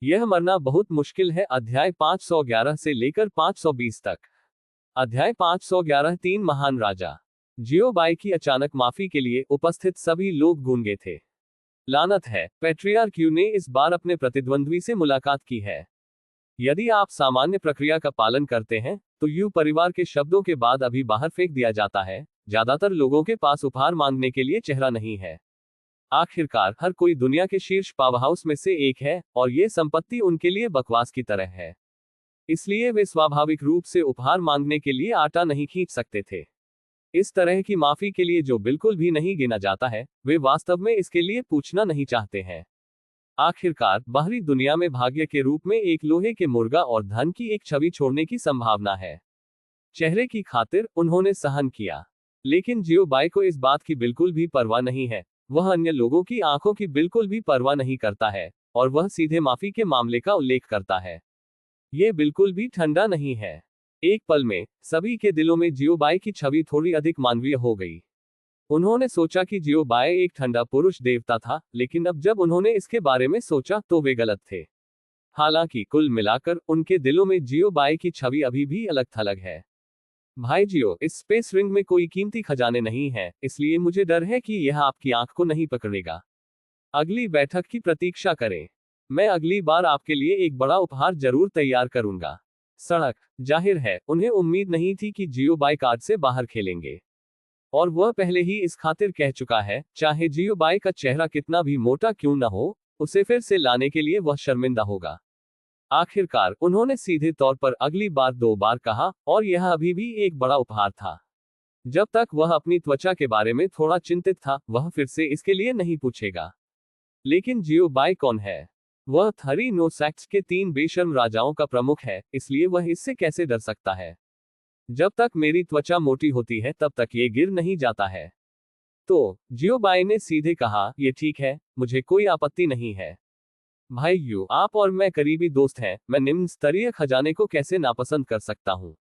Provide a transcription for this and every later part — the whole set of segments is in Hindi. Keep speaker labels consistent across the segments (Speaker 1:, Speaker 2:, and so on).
Speaker 1: यह मरना बहुत मुश्किल है। अध्याय 511 से लेकर 520 तक। अध्याय 511। तीन महान राजा। जियोबाई की अचानक माफी के लिए उपस्थित सभी लोग गूंगे गए थे। लानत है, पैट्रियार्क यू ने इस बार अपने प्रतिद्वंद्वी से मुलाकात की है। यदि आप सामान्य प्रक्रिया का पालन करते हैं तो यू परिवार के शब्दों के बाद अभी बाहर फेंक दिया जाता है। ज्यादातर लोगों के पास उपहार मांगने के लिए चेहरा नहीं है। आखिरकार हर कोई दुनिया के शीर्ष पावरहाउस में से एक है और ये संपत्ति उनके लिए बकवास की तरह है। इसलिए वे स्वाभाविक रूप से उपहार मांगने के लिए आटा नहीं खींच सकते थे। इस तरह की माफी के लिए जो बिल्कुल भी नहीं गिना जाता है, वे वास्तव में इसके लिए पूछना नहीं चाहते हैं। आखिरकार बाहरी दुनिया में भाग्य के रूप में एक लोहे के मुर्गा और धन की एक छवि छोड़ने की संभावना है। चेहरे की खातिर उन्होंने सहन किया, लेकिन जियोबाई को इस बात की बिल्कुल भी परवाह नहीं है। वह अन्य लोगों की आंखों की बिल्कुल भी परवाह नहीं करता है और वह सीधे माफी के मामले का उल्लेख करता है। यह बिल्कुल भी ठंडा नहीं है। एक पल में सभी के दिलों में जियोबाई की छवि थोड़ी अधिक मानवीय हो गई। उन्होंने सोचा कि जियोबाई एक ठंडा पुरुष देवता था, लेकिन अब जब उन्होंने इसके बारे में सोचा तो वे गलत थे। हालांकि कुल मिलाकर उनके दिलों में जियोबाई की छवि अभी भी अलग थलग है। भाई जियो, इस स्पेस रिंग में कोई कीमती खजाने नहीं है, इसलिए मुझे डर है कि यह आपकी आंख को नहीं पकड़ेगा। अगली बैठक की प्रतीक्षा करें। मैं अगली बार आपके लिए एक बड़ा उपहार जरूर तैयार करूंगा। सड़क। जाहिर है उन्हें उम्मीद नहीं थी कि जियोबाई कार्ड से बाहर खेलेंगे, और वह पहले ही इस खातिर कह चुका है, चाहे जियोबाई का चेहरा कितना भी मोटा क्यों न हो, उसे फिर से लाने के लिए वह शर्मिंदा होगा। आखिरकार उन्होंने सीधे तौर पर अगली बार 2 बार कहा, और यह अभी भी एक बड़ा उपहार था। जब तक वह अपनी त्वचा के बारे में थोड़ा चिंतित था, वह फिर से इसके लिए नहीं पूछेगा। लेकिन जियोबाई कौन है? वह थरी नो सैक्स के 3 बेशर्म राजाओं का प्रमुख है, इसलिए वह इससे कैसे डर सकता है? जब तक मेरी त्वचा मोटी होती है तब तक ये गिर नहीं जाता है। तो जियोबाई ने सीधे कहा, ये ठीक है, मुझे कोई आपत्ति नहीं है। भाई यू, आप और मैं करीबी दोस्त हैं, मैं निम्न स्तरीय खजाने को कैसे नापसंद कर सकता हूँ?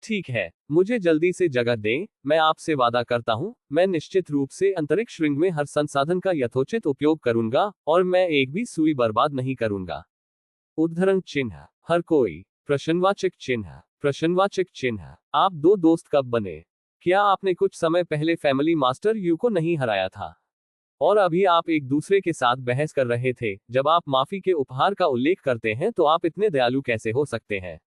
Speaker 1: ठीक है, मुझे जल्दी से जगह दें। मैं आपसे वादा करता हूँ, मैं निश्चित रूप से अंतरिक्ष रिंग में हर संसाधन का यथोचित उपयोग करूंगा और मैं एक भी सुई बर्बाद नहीं करूंगा। उद्धरण चिन्ह। हर कोई। प्रश्नवाचक चिन्ह। प्रश्नवाचक चिन्ह। आप 2 दोस्त कब बने? क्या आपने कुछ समय पहले फैमिली मास्टर यू को नहीं हराया था? और अभी आप एक दूसरे के साथ बहस कर रहे थे। जब आप माफी के उपहार का उल्लेख करते हैं तो आप इतने दयालु कैसे हो सकते हैं?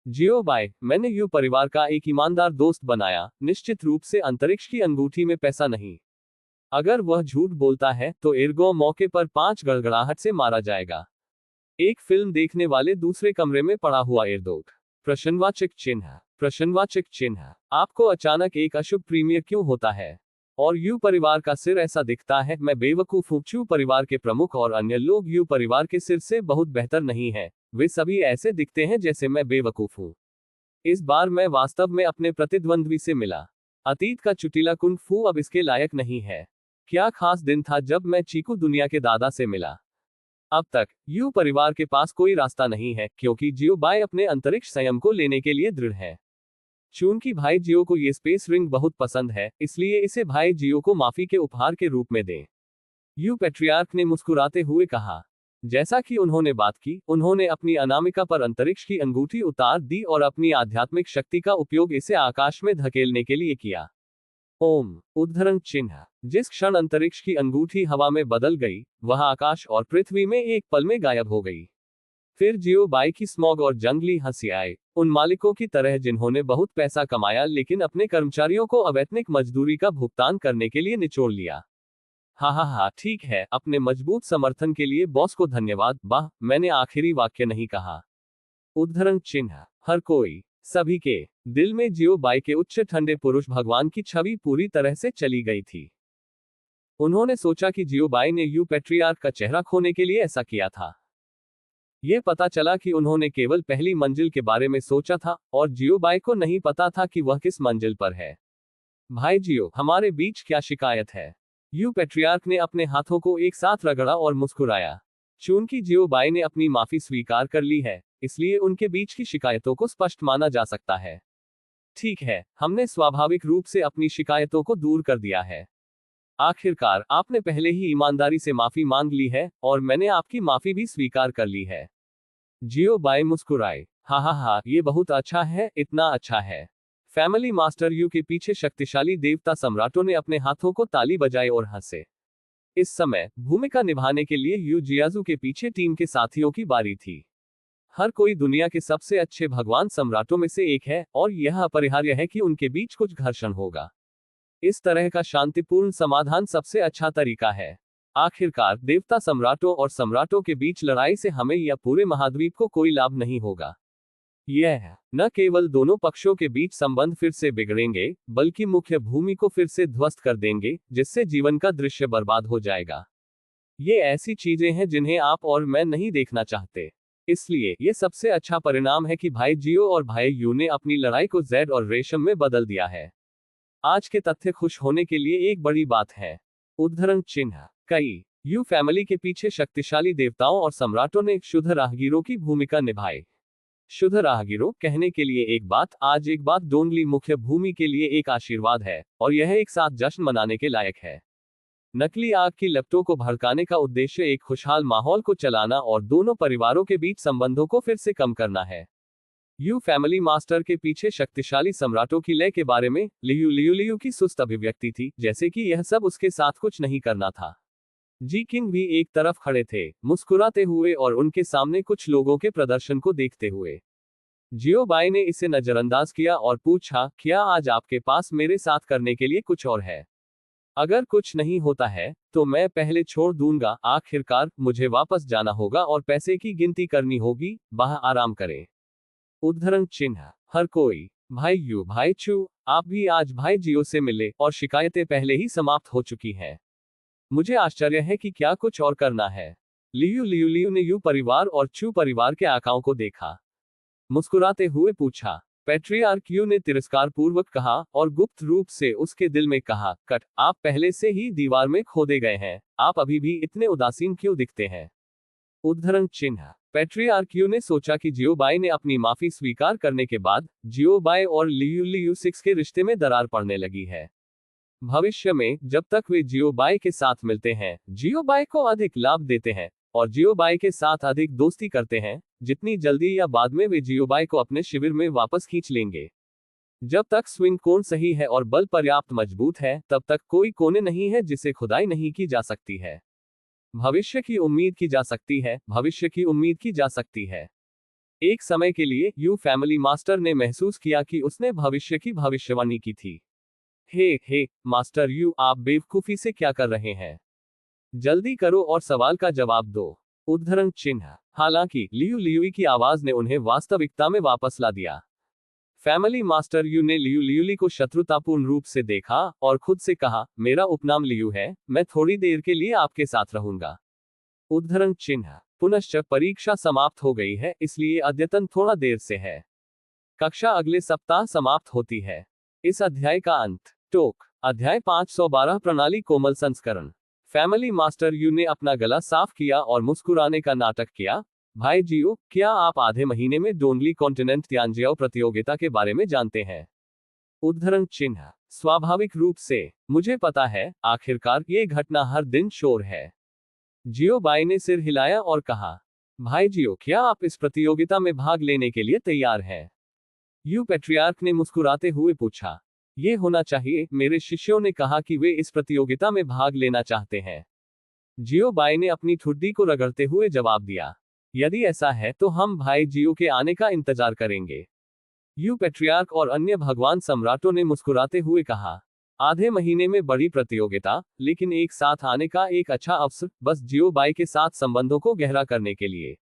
Speaker 1: जियोबाई, मैंने यू परिवार का एक ईमानदार दोस्त बनाया, निश्चित रूप से अंतरिक्ष की अंगूठी में पैसा नहीं। अगर वह झूठ बोलता है तो एर्गो मौके पर 5 गड़गड़ाहट से मारा जाएगा। एक फिल्म देखने वाले दूसरे कमरे में पड़ा हुआ एर्दोग। प्रश्नवाचक चिन्ह। प्रश्नवाचक चिन्ह। आपको अचानक एक अशुभ प्रीमियर क्यों होता है? और यू परिवार का सिर ऐसा दिखता है, मैं बेवकूफ हूँ। चू परिवार के प्रमुख और अन्य लोग यू परिवार के सिर से बहुत बेहतर नहीं है। वे सभी ऐसे दिखते हैं जैसे मैं बेवकूफ हूँ। इस बार मैं वास्तव में अपने प्रतिद्वंद्वी से मिला। अतीत का चुटीला कुंग फू अब इसके लायक नहीं है। क्या खास दिन था जब मैं चीकू दुनिया के दादा से मिला। अब तक यू परिवार के पास कोई रास्ता नहीं है, क्योंकि जियोबाई अपने अंतरिक्ष संयम को लेने के लिए दृढ़ है। चूंकि भाई जियो को ये स्पेस रिंग बहुत पसंद है, इसलिए इसे भाई जियो को माफी के उपहार के रूप में दें। यू पैट्रियार्क ने मुस्कुराते हुए कहा। जैसा कि उन्होंने बात की, उन्होंने अपनी अनामिका पर अंतरिक्ष की अंगूठी उतार दी और अपनी आध्यात्मिक शक्ति का उपयोग इसे आकाश में धकेलने के लिए किया। ओम। उद्धरण चिन्ह। जिस क्षण अंतरिक्ष की अंगूठी हवा में बदल गई, वह आकाश और पृथ्वी में एक पल में गायब हो गई। फिर जियोबाई की स्मॉग और जंगली हंसी आए, उन मालिकों की तरह जिन्होंने बहुत पैसा कमाया लेकिन अपने कर्मचारियों को अवैतनिक मजदूरी का भुगतान करने के लिए निचोड़ लिया। हा हा हा, ठीक है, अपने मजबूत समर्थन के लिए बॉस को धन्यवाद। वाह, मैंने आखिरी वाक्य नहीं कहा। उद्धरण चिन्ह। हर कोई। सभी के दिल में जियोबाई के उच्च ठंडे पुरुष भगवान की छवि पूरी तरह से चली गई थी। उन्होंने सोचा कि जियोबाई ने यू पैट्रियार्क का चेहरा खोने के लिए ऐसा किया था। ये पता चला कि उन्होंने केवल पहली मंजिल के बारे में सोचा था और जियोबाई को नहीं पता था कि वह किस मंजिल पर है। भाई जियो, हमारे बीच क्या शिकायत है? यू पैट्रियार्क ने अपने हाथों को एक साथ रगड़ा और मुस्कुराया। चूंकि जियोबाई ने अपनी माफी स्वीकार कर ली है, इसलिए उनके बीच की शिकायतों को स्पष्ट माना जा सकता है। ठीक है, हमने स्वाभाविक रूप से अपनी शिकायतों को दूर कर दिया है। आखिरकार आपने पहले ही ईमानदारी से माफी मांग ली है और मैंने आपकी माफी भी स्वीकार कर ली है। जियो बाई मुस्कुराए। हा हा हा, ये बहुत अच्छा है, इतना अच्छा है। फैमिली मास्टर यू के पीछे शक्तिशाली देवता सम्राटों ने अपने हाथों को ताली बजाए और हंसे। इस समय भूमिका निभाने के लिए यू जियाजू के पीछे टीम के साथियों की बारी थी। हर कोई दुनिया के सबसे अच्छे भगवान सम्राटों में से एक है और यह अपरिहार्य है कि उनके बीच कुछ घर्षण होगा। इस तरह का शांतिपूर्ण समाधान सबसे अच्छा तरीका है। आखिरकार देवता सम्राटों और सम्राटों के बीच लड़ाई से हमें या पूरे महाद्वीप को कोई लाभ नहीं होगा। यह न केवल दोनों पक्षों के बीच संबंध फिर से बिगड़ेंगे, बल्कि मुख्य भूमि को फिर से ध्वस्त कर देंगे, जिससे जीवन का दृश्य बर्बाद हो जाएगा। ये ऐसी चीजें हैं जिन्हें आप और मैं नहीं देखना चाहते। इसलिए ये सबसे अच्छा परिणाम है कि भाई जियो और भाई यू ने अपनी लड़ाई को जेड और रेशम में बदल दिया है। आज के तथ्य खुश होने के लिए एक बड़ी बात है। उद्धरण चिन्ह कई यू फैमिली के पीछे शक्तिशाली देवताओं और सम्राटों ने शुद्ध राहगीरों की भूमिका निभाई। शुद्ध राहगीरों कहने के लिए एक बात, आज एक बात डोंगली मुख्य भूमि के लिए एक आशीर्वाद है और यह एक साथ जश्न मनाने के लायक है। नकली आग की लपटों को भड़काने का उद्देश्य एक खुशहाल माहौल को चलाना और दोनों परिवारों के बीच संबंधों को फिर से कम करना है। यू फैमिली मास्टर के पीछे शक्तिशाली सम्राटों की लय के बारे में लियू लियू लियू की सुस्त अभिव्यक्ति थी, जैसे कि यह सब उसके साथ कुछ नहीं करना था। जी किंग भी एक तरफ खड़े थे, मुस्कुराते हुए और उनके सामने कुछ लोगों के प्रदर्शन को देखते हुए। जियो बाई ने इसे नजरअंदाज किया और पूछा, क्या आज आपके पास मेरे साथ करने के लिए कुछ और है? अगर कुछ नहीं होता है तो मैं पहले छोड़ दूंगा। आखिरकार मुझे वापस जाना होगा और पैसे की गिनती करनी होगी। बाहर आराम करें। उद्धरण चिन्ह हर कोई। भाई यू भाई चू, आप भी आज भाई जियो से मिले और शिकायतें पहले ही समाप्त हो चुकी हैं। मुझे आश्चर्य है कि क्या कुछ और करना है। लियू लियू लियू ने यू परिवार और चू परिवार के आकाओं को देखा। मुस्कुराते हुए पूछा। पैट्रियार्क यू ने तिरस्कार पूर्वक कहा और गुप्त रूप से उसके दिल में कहा, कट, आप पहले से ही दीवार में खोदे गए हैं, आप अभी भी इतने उदासीन क्यों दिखते हैं? उद्धरण चिन्ह पैट्रियार्क यू ने सोचा कि जियो बाई ने अपनी माफी स्वीकार करने के बाद जियो बाई और लियू लियू सिक्स के रिश्ते में दरार पड़ने लगी है। भविष्य में जब तक वे जियो बाई के साथ मिलते हैं, जियो बाई को अधिक लाभ देते हैं और जियो बाई के साथ अधिक दोस्ती करते हैं, जितनी जल्दी या बाद में वे जियो बाई को अपने शिविर में वापस खींच लेंगे। जब तक स्विंग कोण सही है और बल पर्याप्त मजबूत है, तब तक कोई कोने नहीं है जिसे खुदाई नहीं की जा सकती है। भविष्य की उम्मीद की जा सकती है, भविष्य की उम्मीद की जा सकती है। एक समय के लिए यू फैमिली मास्टर ने महसूस किया कि उसने भविष्य की भविष्यवाणी की थी। हे मास्टर यू, आप बेवकूफी से क्या कर रहे हैं? जल्दी करो और सवाल का जवाब दो। उद्धरण चिन्ह हालांकि लियू लियूई की आवाज ने उन्हें वास्तविकता में वापस ला दिया। फैमिली मास्टर यू ने लियू लियूली को शत्रुतापूर्ण रूप से देखा और खुद से कहा, मेरा उपनाम लियू है, मैं थोड़ी देर के लिए आपके साथ रहूंगा। उद्धरण चिन्ह पुनश्च परीक्षा समाप्त हो गई है, इसलिए अद्यतन थोड़ा देर से है। कक्षा अगले सप्ताह समाप्त होती है। इस अध्याय का अंत। टोक अध्याय 512 प्रणाली कोमल संस्करण। फैमिली मास्टर यू ने अपना गला साफ किया और मुस्कुराने का नाटक किया। भाई जियो, क्या आप आधे महीने में डोनली कॉन्टिनेंट त्यांजियाओ प्रतियोगिता के बारे में जानते हैं? उद्धरण चिन्ह स्वाभाविक रूप से मुझे पता है, आखिरकार ये घटना हर दिन शोर है। जियो बाई ने सिर हिलाया और कहा, भाई जियो, क्या आप इस प्रतियोगिता में भाग लेने के लिए तैयार हैं? यू पैट्रियार्क ने मुस्कुराते हुए पूछा। ये होना चाहिए, मेरे शिष्यों ने कहा कि वे इस प्रतियोगिता में भाग लेना चाहते हैं। जियो बाई ने अपनी ठुड्डी को रगड़ते हुए जवाब दिया। यदि ऐसा है तो हम भाई जियो के आने का इंतजार करेंगे। यू पैट्रियार्क और अन्य भगवान सम्राटों ने मुस्कुराते हुए कहा। आधे महीने में बड़ी प्रतियोगिता, लेकिन एक साथ आने का एक अच्छा अवसर, बस जियो बाई के साथ संबंधों को गहरा करने के लिए।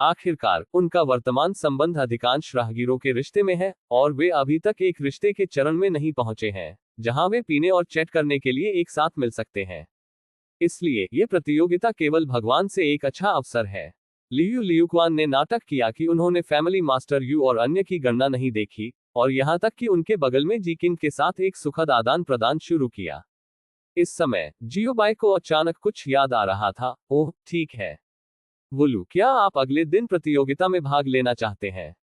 Speaker 1: आखिरकार उनका वर्तमान संबंध अधिकांश राहगीरों के रिश्ते में है और वे अभी तक एक रिश्ते के चरण में नहीं पहुंचे हैं जहां वे पीने और चैट करने के लिए एक साथ मिल सकते हैं। इसलिए ये प्रतियोगिता केवल भगवान से एक अच्छा अवसर है। लियू लियूक्वान ने नाटक किया कि उन्होंने फैमिली मास्टर यू और अन्य की गणना नहीं देखी और यहां तक कि उनके बगल में जी किंग के साथ एक सुखद आदान प्रदान शुरू किया। इस समय जियो बाई को अचानक कुछ याद आ रहा था। ओह ठीक है वुलू, क्या आप अगले दिन प्रतियोगिता में भाग लेना चाहते हैं?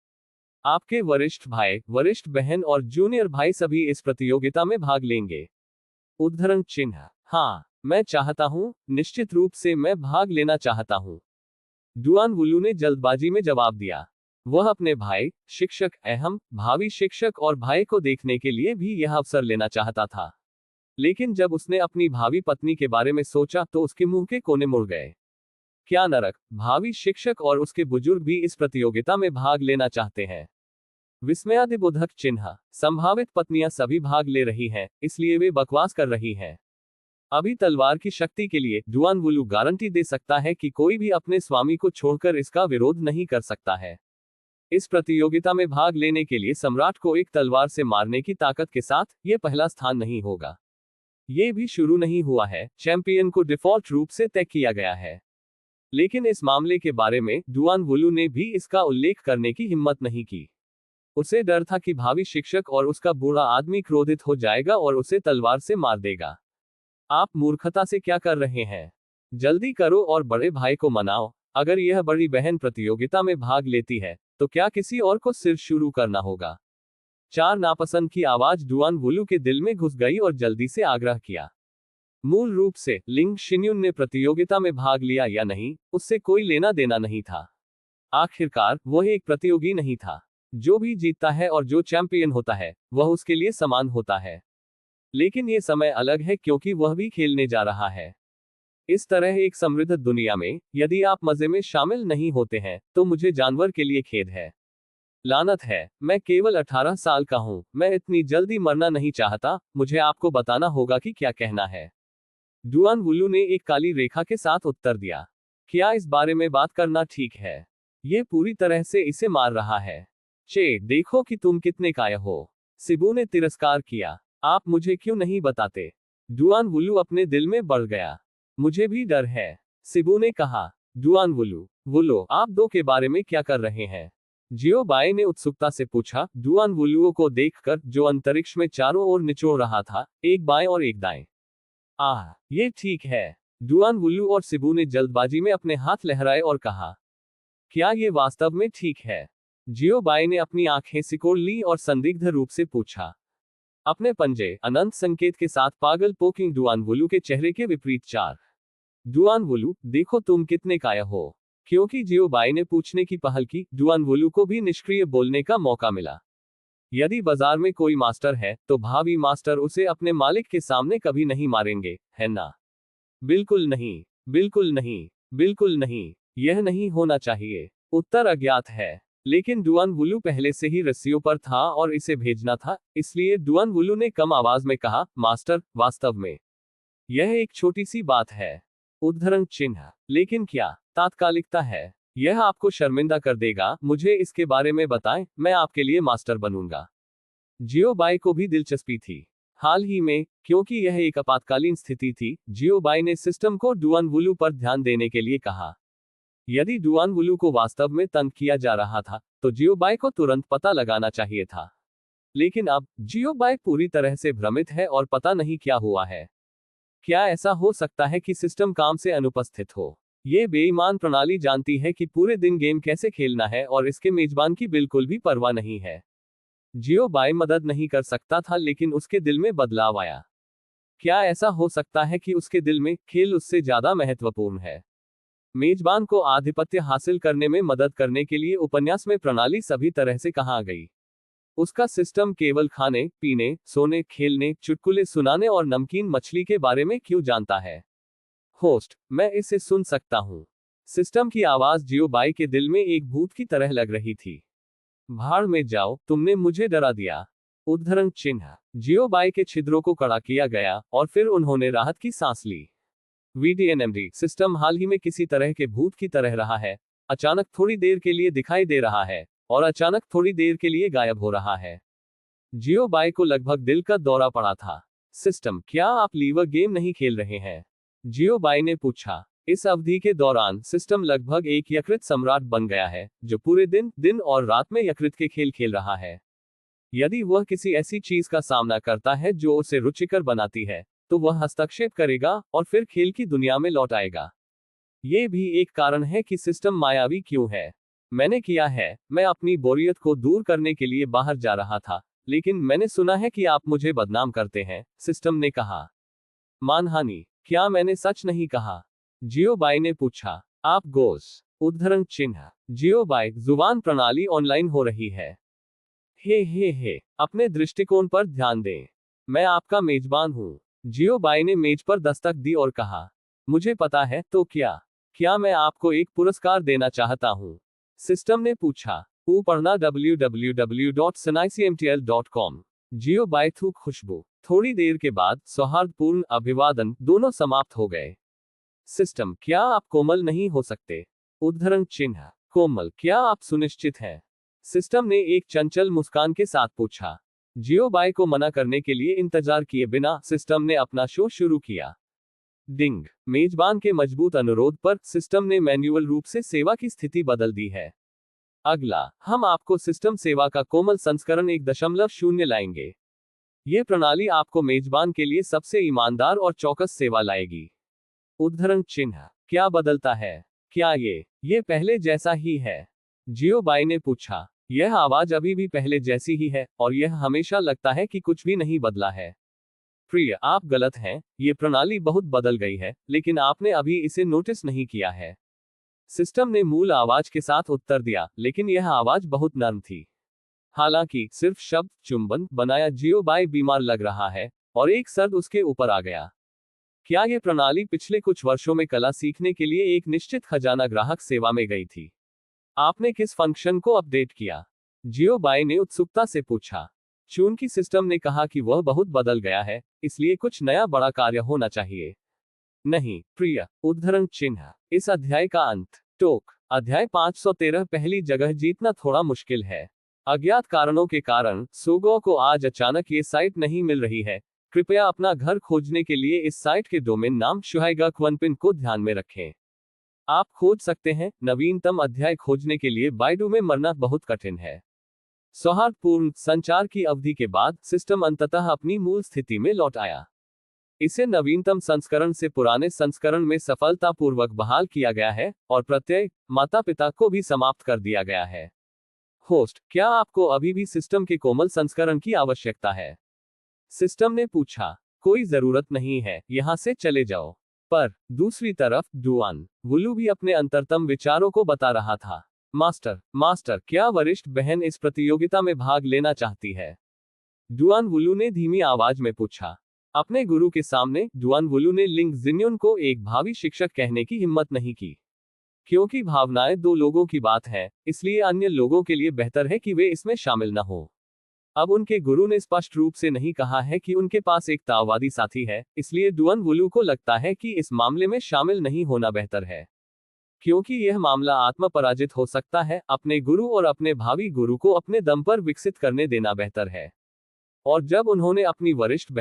Speaker 1: आपके वरिष्ठ भाई, वरिष्ठ बहन और जूनियर भाई सभी इस प्रतियोगिता में भाग लेंगे। उद्धरण चिन्ह हाँ, मैं चाहता हूँ, निश्चित रूप से मैं भाग लेना चाहता हूँ। डुआन वुलू ने जल्दबाजी में जवाब दिया। वह अपने भाई, शिक्षक, अहम भावी शिक्षक और भाई को देखने के लिए भी यह अवसर लेना चाहता था। लेकिन जब उसने अपनी भावी पत्नी के बारे में सोचा तो उसके मुंह के कोने मुड़ गए। क्या नरक! भावी शिक्षक और उसके बुजुर्ग भी इस प्रतियोगिता में भाग लेना चाहते हैं। विस्मयादिबोधक चिन्ह। संभावित पत्नियां सभी भाग ले रही हैं, इसलिए वे बकवास कर रही हैं। अभी तलवार की शक्ति के लिए डुआन वुलू गारंटी दे सकता है कि कोई भी अपने स्वामी को छोड़कर इसका विरोध नहीं कर सकता है। इस प्रतियोगिता में भाग लेने के लिए सम्राट को एक तलवार से मारने की ताकत के साथ यह पहला स्थान नहीं होगा। ये भी शुरू नहीं हुआ है, चैंपियन को डिफॉल्ट रूप से तय किया गया है। लेकिन इस मामले के बारे में डुआन वुलू ने भी इसका उल्लेख करने की हिम्मत नहीं की। उसे डर था कि भावी शिक्षक और उसका बूढ़ा आदमी क्रोधित हो जाएगा और उसे तलवार से मार देगा। आप मूर्खता से क्या कर रहे हैं? जल्दी करो और बड़े भाई को मनाओ। अगर यह बड़ी बहन प्रतियोगिता में भाग लेती है, तो क्या किसी और को सिर्फ शुरू करना होगा? 4 नापसंद की आवाज डुआन वुलू के दिल में घुस गई और जल्दी से आग्रह किया। मूल रूप से लिंग शिन्युन ने प्रतियोगिता में भाग लिया या नहीं, उससे कोई लेना देना नहीं था। आखिरकार वह एक प्रतियोगी नहीं था। जो भी जीतता है और जो चैंपियन होता है, वह उसके लिए समान होता है। लेकिन ये समय अलग है क्योंकि वह भी खेलने जा रहा है। इस तरह एक समृद्ध दुनिया में यदि आप मजे में शामिल नहीं होते हैं, तो मुझे जानवर के लिए खेद है। लानत है, मैं केवल 18 साल का हूं, मैं इतनी जल्दी मरना नहीं चाहता, मुझे आपको बताना होगा कि क्या कहना है। डुआन वुलू ने एक काली रेखा के साथ उत्तर दिया। क्या इस बारे में बात करना ठीक है? यह पूरी तरह से इसे मार रहा है। चे, देखो कि तुम कितने कायर हो। सिबू ने तिरस्कार किया। आप मुझे क्यों नहीं बताते? डुआन वुलू अपने दिल में बढ़ गया। मुझे भी डर है, सिबू ने कहा। डुआन वुलू, आप दो के बारे में क्या कर रहे हैं? जियो बाई ने उत्सुकता से पूछा, डुआन वुलुओ को देखकर जो अंतरिक्ष में चारों ओर निचोड़ रहा था, एक बाएं और एक दाएं। आह, ये ठीक है। डुआन वुलू और सिबू ने जल्दबाजी में अपने हाथ लहराए और कहा, क्या ये वास्तव में ठीक है? जियो बाई ने अपनी आंखें सिकोड़ ली और संदिग्ध रूप से पूछा। अपने पंजे अनंत संकेत के साथ पागल पोकिंग डुआन वुलू के चेहरे के विपरीत 4। डुआन वुलू, देखो तुम कितने कायर हो। क्योंकि जियो बाई ने पूछने की पहल की, डुआन वुलू को भी निष्क्रिय बोलने का मौका मिला। यदि बाजार में कोई मास्टर है, तो भावी मास्टर उसे अपने मालिक के सामने कभी नहीं मारेंगे, है ना? बिल्कुल नहीं, बिल्कुल नहीं, बिल्कुल नहीं। यह नहीं होना चाहिए। उत्तर अज्ञात है। लेकिन डुआन वुलू पहले से ही रस्सियों पर था और इसे भेजना था, इसलिए डुआन वुलू ने कम आवाज में कहा, मास्टर, वास्तव में यह एक छोटी सी बात है। उद्धरण चिन्ह। लेकिन क्या तात्कालिकता है? यह आपको शर्मिंदा कर देगा, मुझे इसके बारे में बताएं, मैं आपके लिए मास्टर बनूंगा। जियो बाई को भी दिलचस्पी थी। हाल ही में, क्योंकि यह एक आपातकालीन स्थिति थी, जियो बाई ने सिस्टम को डुआन वुलू पर ध्यान देने के लिए कहा। यदि डुआन वुलू को वास्तव में तंग किया जा रहा था, तो जियो बाई को तुरंत पता लगाना चाहिए था। लेकिन अब जियो बाई पूरी तरह से भ्रमित है और पता नहीं क्या हुआ है। क्या ऐसा हो सकता है कि सिस्टम काम से अनुपस्थित हो? ये बेईमान प्रणाली जानती है कि पूरे दिन गेम कैसे खेलना है और इसके मेजबान की बिल्कुल भी परवाह नहीं है। जियो बाई मदद नहीं कर सकता था, लेकिन उसके दिल में बदलाव आया। क्या ऐसा हो सकता है कि उसके दिल में खेल उससे ज्यादा महत्वपूर्ण है? मेजबान को आधिपत्य हासिल करने में मदद करने के लिए उपन्यास में प्रणाली सभी तरह से कहाँ गई। उसका सिस्टम केवल खाने, पीने, सोने, खेलने, चुटकुले सुनाने और नमकीन मछली के बारे में क्यों जानता है? होस्ट, मैं इसे सुन सकता हूँ। सिस्टम की आवाज जियो बाई के दिल में एक भूत की तरह लग रही थी। भाड़ में जाओ, तुमने मुझे डरा दिया। उद्धरण चिन्ह। जियो बाई के छिद्रों को कड़ा किया गया और फिर उन्होंने राहत की सांस ली। वीडीएनएमडी सिस्टम हाल ही में किसी तरह के भूत की तरह रहा है। अचानक थोड़ी देर के लिए दिखाई दे रहा है और अचानक थोड़ी देर के लिए गायब हो रहा है। जियो बाई को लगभग दिल का दौरा पड़ा था। सिस्टम, क्या आप लीवर गेम नहीं खेल रहे हैं? जियो बाई ने पूछा। इस अवधि के दौरान सिस्टम लगभग एक यकृत सम्राट बन गया है, जो पूरे दिन और रात में यकृत के खेल खेल रहा है। यदि वह किसी ऐसी चीज का सामना करता है जो उसे रुचिकर बनाती है, तो वह हस्तक्षेप करेगा और फिर खेल की दुनिया में लौट आएगा। ये भी एक कारण है कि सिस्टम मायावी क्यों है। मैंने किया है, मैं अपनी बोरियत को दूर करने के लिए बाहर जा रहा था, लेकिन मैंने सुना है कि आप मुझे बदनाम करते हैं, सिस्टम ने कहा। मानहानि, क्या मैंने सच नहीं कहा? जियोबाई ने पूछा। आप गोस। उद्धरण चिन्ह। जियोबाई, जुबान प्रणाली ऑनलाइन हो रही है। हे, अपने दृष्टिकोण पर ध्यान दें। मैं आपका मेजबान हूं। जियोबाई ने मेज पर दस्तक दी और कहा, मुझे पता है, तो क्या मैं आपको एक पुरस्कार देना चाहता हूं? सिस्टम ने पूछा। पढ़ना www.snicmtl.com। जियोबाई थूक खुशबू। थोड़ी देर के बाद सौहार्दपूर्ण अभिवादन दोनों समाप्त हो गए। सिस्टम, क्या आप कोमल नहीं हो सकते? उद्धरण चिन्ह। कोमल, क्या आप सुनिश्चित हैं? सिस्टम ने एक चंचल मुस्कान के साथ पूछा। जियोबाई को मना करने के लिए इंतजार किए बिना सिस्टम ने अपना शो शुरू किया। डिंग। मेजबान के मजबूत अनुरोध पर सिस्टम ने मैन्युअल रूप से सेवा की स्थिति बदल दी है। अगला, हम आपको सिस्टम सेवा का कोमल संस्करण 1.0 लाएंगे। ये प्रणाली आपको मेजबान के लिए सबसे ईमानदार और चौकस सेवा लाएगी। उद्धरण चिन्ह। क्या बदलता है? क्या ये पहले जैसा ही है? जियोबाई ने पूछा। यह आवाज अभी भी पहले जैसी ही है, और यह हमेशा लगता है कि कुछ भी नहीं बदला है। प्रिय, आप गलत हैं, ये प्रणाली बहुत बदल गई है, लेकिन आपने अभी इसे नोटिस नहीं किया है। सिस्टम ने मूल आवाज के साथ उत्तर दिया, लेकिन यह आवाज बहुत नर्म थी। हालांकि सिर्फ शब्द चुंबन बनाया जियोबाई बीमार लग रहा है, और एक सर्द उसके ऊपर आ गया। क्या यह प्रणाली पिछले कुछ वर्षों में कला सीखने के लिए एक निश्चित खजाना ग्राहक सेवा में गई थी? आपने किस फंक्शन को अपडेट किया? जियोबाई ने उत्सुकता से पूछा। चूंकि सिस्टम ने कहा कि वह बहुत बदल गया है, इसलिए कुछ नया बड़ा कार्य होना चाहिए। नहीं, प्रिय। उद्धरण चिन्ह। इस अध्याय का अंत। टोक। अध्याय 513। पहली जगह जीतना थोड़ा मुश्किल है। अज्ञात कारणों के कारण सोगो को आज अचानक ये साइट नहीं मिल रही है। कृपया अपना घर खोजने के लिए इस साइट के डोमेन नाम शुहाइगा क्वनपिन को ध्यान में रखें। आप खोज सकते हैं, नवीनतम अध्याय खोजने के लिए बाइडू में मरना बहुत कठिन है। सौहार्दपूर्ण संचार की अवधि के बाद सिस्टम अंततः अपनी मूल स्थिति में लौट आया। इसे नवीनतम संस्करण से पुराने संस्करण में सफलतापूर्वक बहाल किया गया है, और प्रत्येक माता पिता को भी समाप्त कर दिया गया है। होस्ट, क्या आपको अभी भी सिस्टम के कोमल संस्करण की आवश्यकता है? सिस्टम ने पूछा। कोई जरूरत नहीं है, यहां से चले जाओ। पर दूसरी तरफ डुआन वुलू भी अपने अंतरतम विचारों को बता रहा था। मास्टर, क्या वरिष्ठ बहन इस प्रतियोगिता में भाग लेना चाहती है? डुआन वुलू ने धीमी आवाज में पूछा। अपने गुरु के सामने डुआन वुलू ने लिंग जिन्युन को एक भावी शिक्षक कहने की हिम्मत नहीं की। क्योंकि भावनाएं दो लोगों की बात है, इसलिए अन्य लोगों के लिए बेहतर है कि वे इसमें शामिल न हो। अब उनके गुरु ने स्पष्ट रूप से नहीं कहा है कि उनके पास एक ताओवादी साथी है, इसलिए डुआन वुलू को लगता है कि इस मामले में शामिल नहीं होना बेहतर है। क्योंकि यह मामला आत्म पराजित हो सकता है, अपने गुरु और अपने भावी गुरु को अपने दम पर विकसित करने देना बेहतर है। और जब उन्होंने अपनी वरिष्ठ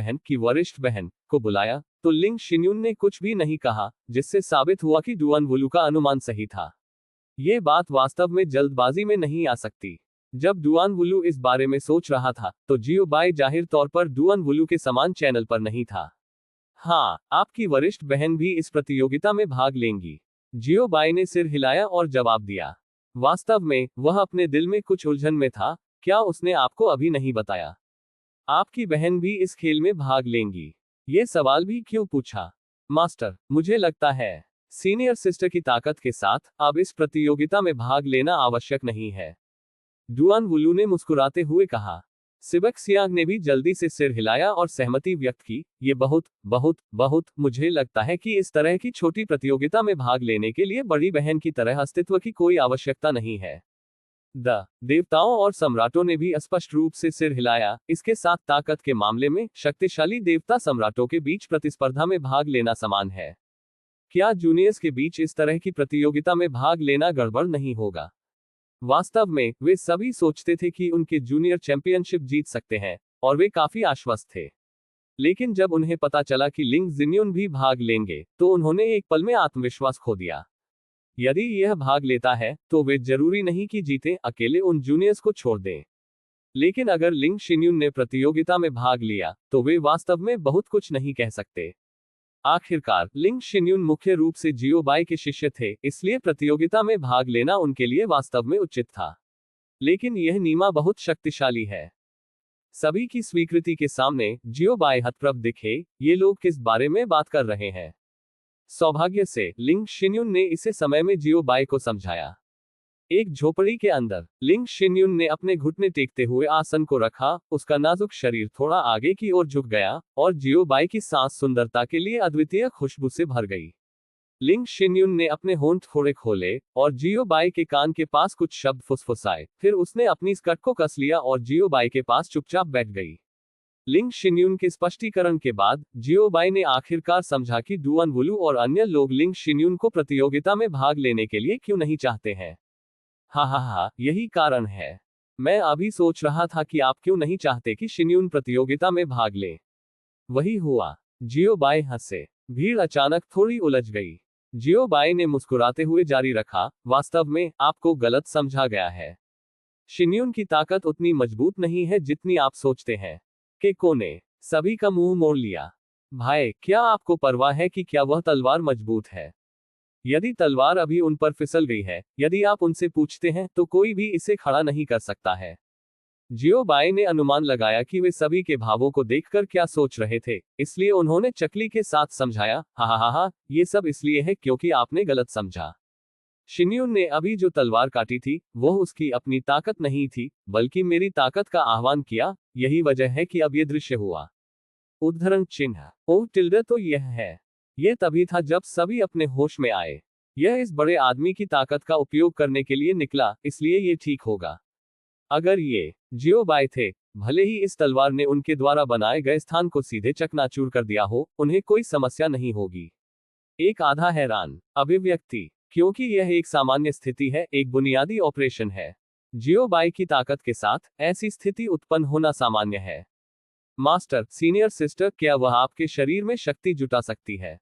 Speaker 1: बहन को बुलाया, तो लिंग शिन्युन ने कुछ भी नहीं कहा, जिससे साबित हुआ कि डुआन वुलू का अनुमान सही था। ये बात वास्तव में जल्दबाजी में नहीं आ सकती। जब डुआन वुलू इस बारे में सोच रहा था, तो जियोबाई जाहिर तौर पर डुआन वुलू के समान चैनल पर नहीं था। हाँ, आपकी वरिष्ठ बहन भी इस प्रतियोगिता में भाग लेंगी। जियोबाई ने सिर हिलाया और जवाब दिया। वास्तव में वह अपने दिल में कुछ उलझन में था। क्या उसने आपको अभी नहीं बताया? आपकी बहन भी इस खेल में भाग लेंगी? ये सवाल भी क्यों पूछा? मास्टर, मुझे लगता है सीनियर सिस्टर की ताकत के साथ अब इस प्रतियोगिता में भाग लेना आवश्यक नहीं है। डुआन वुलू ने मुस्कुराते हुए कहा। सिबक सियांग ने भी जल्दी से सिर हिलाया और सहमति व्यक्त की। ये बहुत मुझे लगता है कि इस तरह की छोटी प्रतियोगिता में भाग लेने के लिए बड़ी बहन की तरह अस्तित्व की कोई आवश्यकता नहीं है। देवताओं और सम्राटों ने भी स्पष्ट रूप से सिर हिलाया। इसके साथ ताकत के मामले में शक्तिशाली देवता सम्राटों के बीच प्रतिस्पर्धा में भाग लेना समान है। क्या जूनियर्स के बीच इस तरह की प्रतियोगिता में भाग लेना गड़बड़ नहीं होगा? वास्तव में वे सभी सोचते थे कि उनके जूनियर चैंपियनशिप जीत सकते हैं, और वे काफी आश्वस्त थे। लेकिन जब उन्हें पता चला कि लिंग जिन्युन भी भाग लेंगे, तो उन्होंने एक पल में आत्मविश्वास खो दिया। यदि यह भाग लेता है, तो वे जरूरी नहीं कि जीते, अकेले उन जूनियर्स को छोड़ दें। लेकिन अगर लिंग शिन्युन ने प्रतियोगिता में भाग लिया, तो वे वास्तव में बहुत कुछ नहीं कह सकते। आखिरकार लिंग शिन्युन मुख्य रूप से जियोबाई के शिष्य थे, इसलिए प्रतियोगिता में भाग लेना उनके लिए वास्तव में उचित था। लेकिन यह नीमा बहुत शक्तिशाली है। सभी की स्वीकृति के सामने जियो बाई हतप्रभ दिखे, ये लोग किस बारे में बात कर रहे हैं। सौभाग्य से लिंग शिन्युन ने इसे समय में जियो बाई को समझाया। एक झोपड़ी के अंदर लिंग शिन्युन ने अपने घुटने टेकते हुए आसन को रखा, उसका नाजुक शरीर थोड़ा आगे की ओर झुक गया और जियो बाई की सांस सुंदरता के लिए अद्वितीय खुशबू से भर गई। लिंग शिन्युन ने अपने होंठ थोड़े खोले और जियो बाई के कान के पास कुछ शब्द फुसफुसाए, फिर उसने अपनी स्कर्ट को कस लिया और जियो बाई के पास चुपचाप बैठ गई। लिंग शिन्युन के स्पष्टीकरण के बाद जियो बाई ने आखिरकार समझा कि डुअन वुलू और अन्य लोग लिंग शिन्युन को प्रतियोगिता में भाग लेने के लिए क्यों नहीं चाहते हैं। हा, यही कारण है। मैं अभी सोच रहा था कि आप क्यों नहीं चाहते कि शिन्युन प्रतियोगिता में भाग ले। वही हुआ। जियो बाई हंसे। भीड़ अचानक थोड़ी उलझ गई। जियो बाई ने मुस्कुराते हुए जारी रखा, वास्तव में आपको गलत समझा गया है। शिन्युन की ताकत उतनी मजबूत नहीं है जितनी आप सोचते हैं। केको ने सभी का मुंह मोड़ लिया। भाई, क्या आपको परवाह है कि क्या वह तलवार मजबूत है? यदि तलवार अभी उन पर फिसल गई है, यदि आप उनसे पूछते हैं तो कोई भी इसे खड़ा नहीं कर सकता है। जियो बाई ने अनुमान लगाया कि वे सभी के भावों को देखकर क्या सोच रहे थे, इसलिए उन्होंने चकली के साथ समझाया, हा, ये सब इसलिए है क्योंकि आपने गलत समझा। शिन्युन ने अभी जो तलवार काटी थी, वह उसकी अपनी ताकत नहीं थी, बल्कि मेरी ताकत का आह्वान किया, यही वजह है कि अब ये दृश्य हुआ। उद्धरण चिन्ह ओ टिल्डे तो यह है। यह तभी था जब सभी अपने होश में आए। यह इस बड़े आदमी की ताकत का उपयोग करने के लिए निकला, इसलिए ये ठीक होगा। अगर ये जियो बाई थे, भले ही इस तलवार ने उनके द्वारा बनाए गए स्थान को सीधे चकनाचूर कर दिया हो, उन्हें कोई समस्या नहीं होगी। एक आधा हैरान अभिव्यक्ति, क्योंकि यह एक सामान्य स्थिति है, एक बुनियादी ऑपरेशन है। जियो बाई की ताकत के साथ ऐसी स्थिति उत्पन्न होना सामान्य है। मास्टर, सीनियर सिस्टर, क्या वह आपके शरीर में शक्ति जुटा सकती है?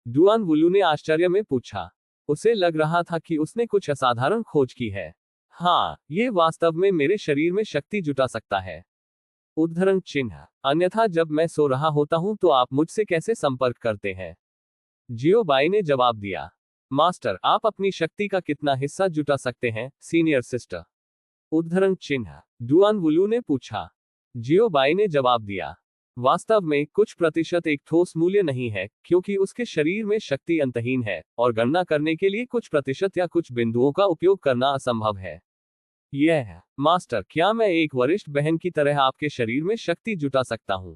Speaker 1: डुआन वुलू ने आश्चर्य में पूछा। उसे लग रहा था कि उसने कुछ असाधारण खोज की है। हाँ, ये वास्तव में मेरे शरीर में शक्ति जुटा सकता है। उद्धरण चिन्ह, अन्यथा जब मैं सो रहा होता हूं तो आप मुझसे कैसे संपर्क करते हैं? जियो बाई ने जवाब दिया। मास्टर, आप अपनी शक्ति का कितना हिस्सा जुटा सकते हैं, सीनियर सिस्टर? उद्धरण चिन्ह, डुआन वुलू ने पूछा। जियो बाई ने जवाब दिया। वास्तव में कुछ प्रतिशत एक ठोस मूल्य नहीं है, क्योंकि उसके शरीर में शक्ति अंतहीन है, और गणना करने के लिए कुछ प्रतिशत या कुछ बिंदुओं का उपयोग करना असंभव है। यह है, मास्टर, क्या मैं एक वरिष्ठ बहन की तरह आपके शरीर में शक्ति जुटा सकता हूं?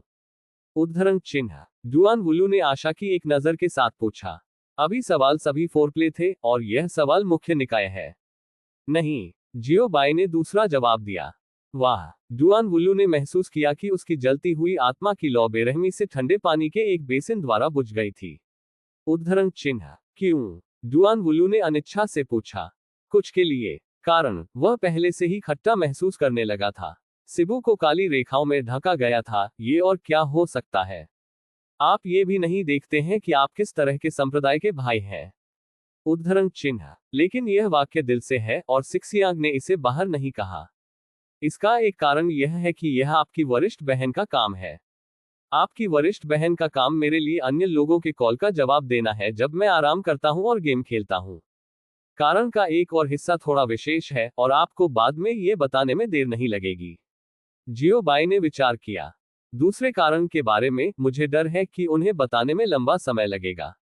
Speaker 1: उद्धरण चिन्ह, डुआन वुलू ने आशा की एक नजर के साथ पूछा। अभी सवाल सभी फोरप्ले थे, और यह सवाल मुख्य निकाय है। नहीं, जियो बाई ने दूसरा जवाब दिया। वाह, डुआन वुलू ने महसूस किया कि उसकी जलती हुई आत्मा की लौ बेरहमी से ठंडे पानी के एक बेसिन द्वारा बुझ गई थी। उद्धरण चिन्ह, क्यों? डुआन वुलू ने अनिच्छा से पूछा। कुछ के लिए। कारण, वह पहले से ही खट्टा महसूस करने लगा था। सिबू को काली रेखाओं में ढका गया था, ये और क्या हो सकता है? आप ये भी नहीं देखते हैं कि आप किस तरह के संप्रदाय के भाई हैं। उद्धरण चिन्ह, लेकिन यह वाक्य दिल से है, और सिक्सियांग ने इसे बाहर नहीं कहा। इसका एक कारण यह है कि यह आपकी वरिष्ठ बहन का काम है। आपकी वरिष्ठ बहन का काम मेरे लिए अन्य लोगों के कॉल का जवाब देना है जब मैं आराम करता हूं और गेम खेलता हूं। कारण का एक और हिस्सा थोड़ा विशेष है, और आपको बाद में ये बताने में देर नहीं लगेगी। जियो बाई ने विचार किया। दूसरे कारण के बारे में मुझे डर है कि उन्हें बताने में लंबा समय लगेगा।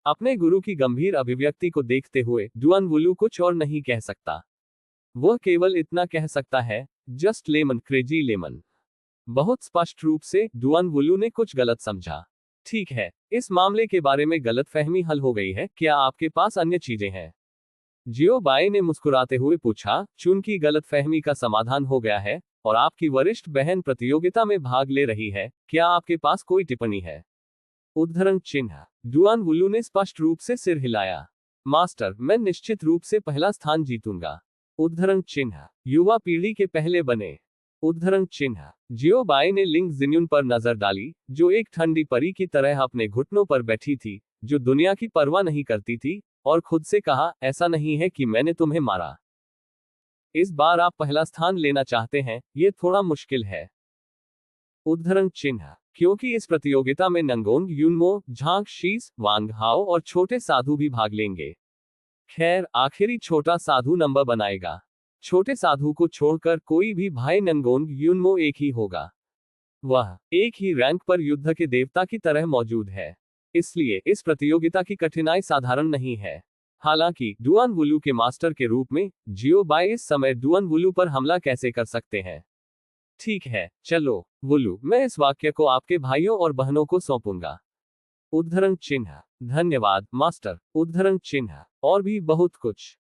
Speaker 1: अपने गुरु की गंभीर अभिव्यक्ति को देखते हुए डुआन वुलू कुछ और नहीं कह सकता। वह केवल इतना कह सकता है, जस्ट लेमन, क्रेजी लेमन। बहुत स्पष्ट रूप से डुआन वुलू ने कुछ गलत समझा। ठीक है, इस मामले के बारे में गलतफहमी हल हो गई है, क्या आपके पास अन्य चीजें हैं? जियो बाई ने मुस्कुराते हुए पूछा, चूंकि गलतफहमी का समाधान हो गया है, और आपकी वरिष्ठ बहन प्रतियोगिता में भाग ले रही है, क्या आपके पास कोई टिप्पणी है? उद्धरण चिन्ह, डुआन वुलू ने स्पष्ट रूप से सिर हिलाया। मास्टर, मैं निश्चित रूप से पहला स्थान जीतूंगा। उद्धरण चिन्ह, युवा पीढ़ी के पहले बने। उद्धरण चिन्ह, जियो बाई ने लिंग जिन्युन पर नजर डाली, जो एक ठंडी परी की तरह अपने घुटनों पर बैठी थी, जो दुनिया की परवाह नहीं करती थी, और खुद से कहा, ऐसा नहीं है कि मैंने तुम्हें मारा। इस बार आप पहला स्थान लेना चाहते हैं, ये थोड़ा मुश्किल है। उद्धरण चिन्ह, क्योंकि इस प्रतियोगिता में नंगोंग युनमो, झांग शीस, वांग हाओ और छोटे साधु भी भाग लेंगे। खैर, आखिरी छोटा साधु नंबर बनाएगा। छोटे साधु को छोड़कर कोई भी भाई नंगोंग यूनमो एक ही होगा। वह एक ही रैंक पर युद्ध के देवता की तरह मौजूद है। इसलिए इस प्रतियोगिता की कठिनाई साधारण नहीं है। हालांकि डुआन वुलू के मास्टर के रूप में जियो बाई इस समय डुआन वुलू पर हमला कैसे कर सकते हैं? ठीक है, चलो वुलू, मैं इस वाक्य को आपके भाइयों और बहनों को सौंपूंगा। उद्धरण चिन्ह। धन्यवाद मास्टर। उद्धरण चिन्ह। और भी बहुत कुछ।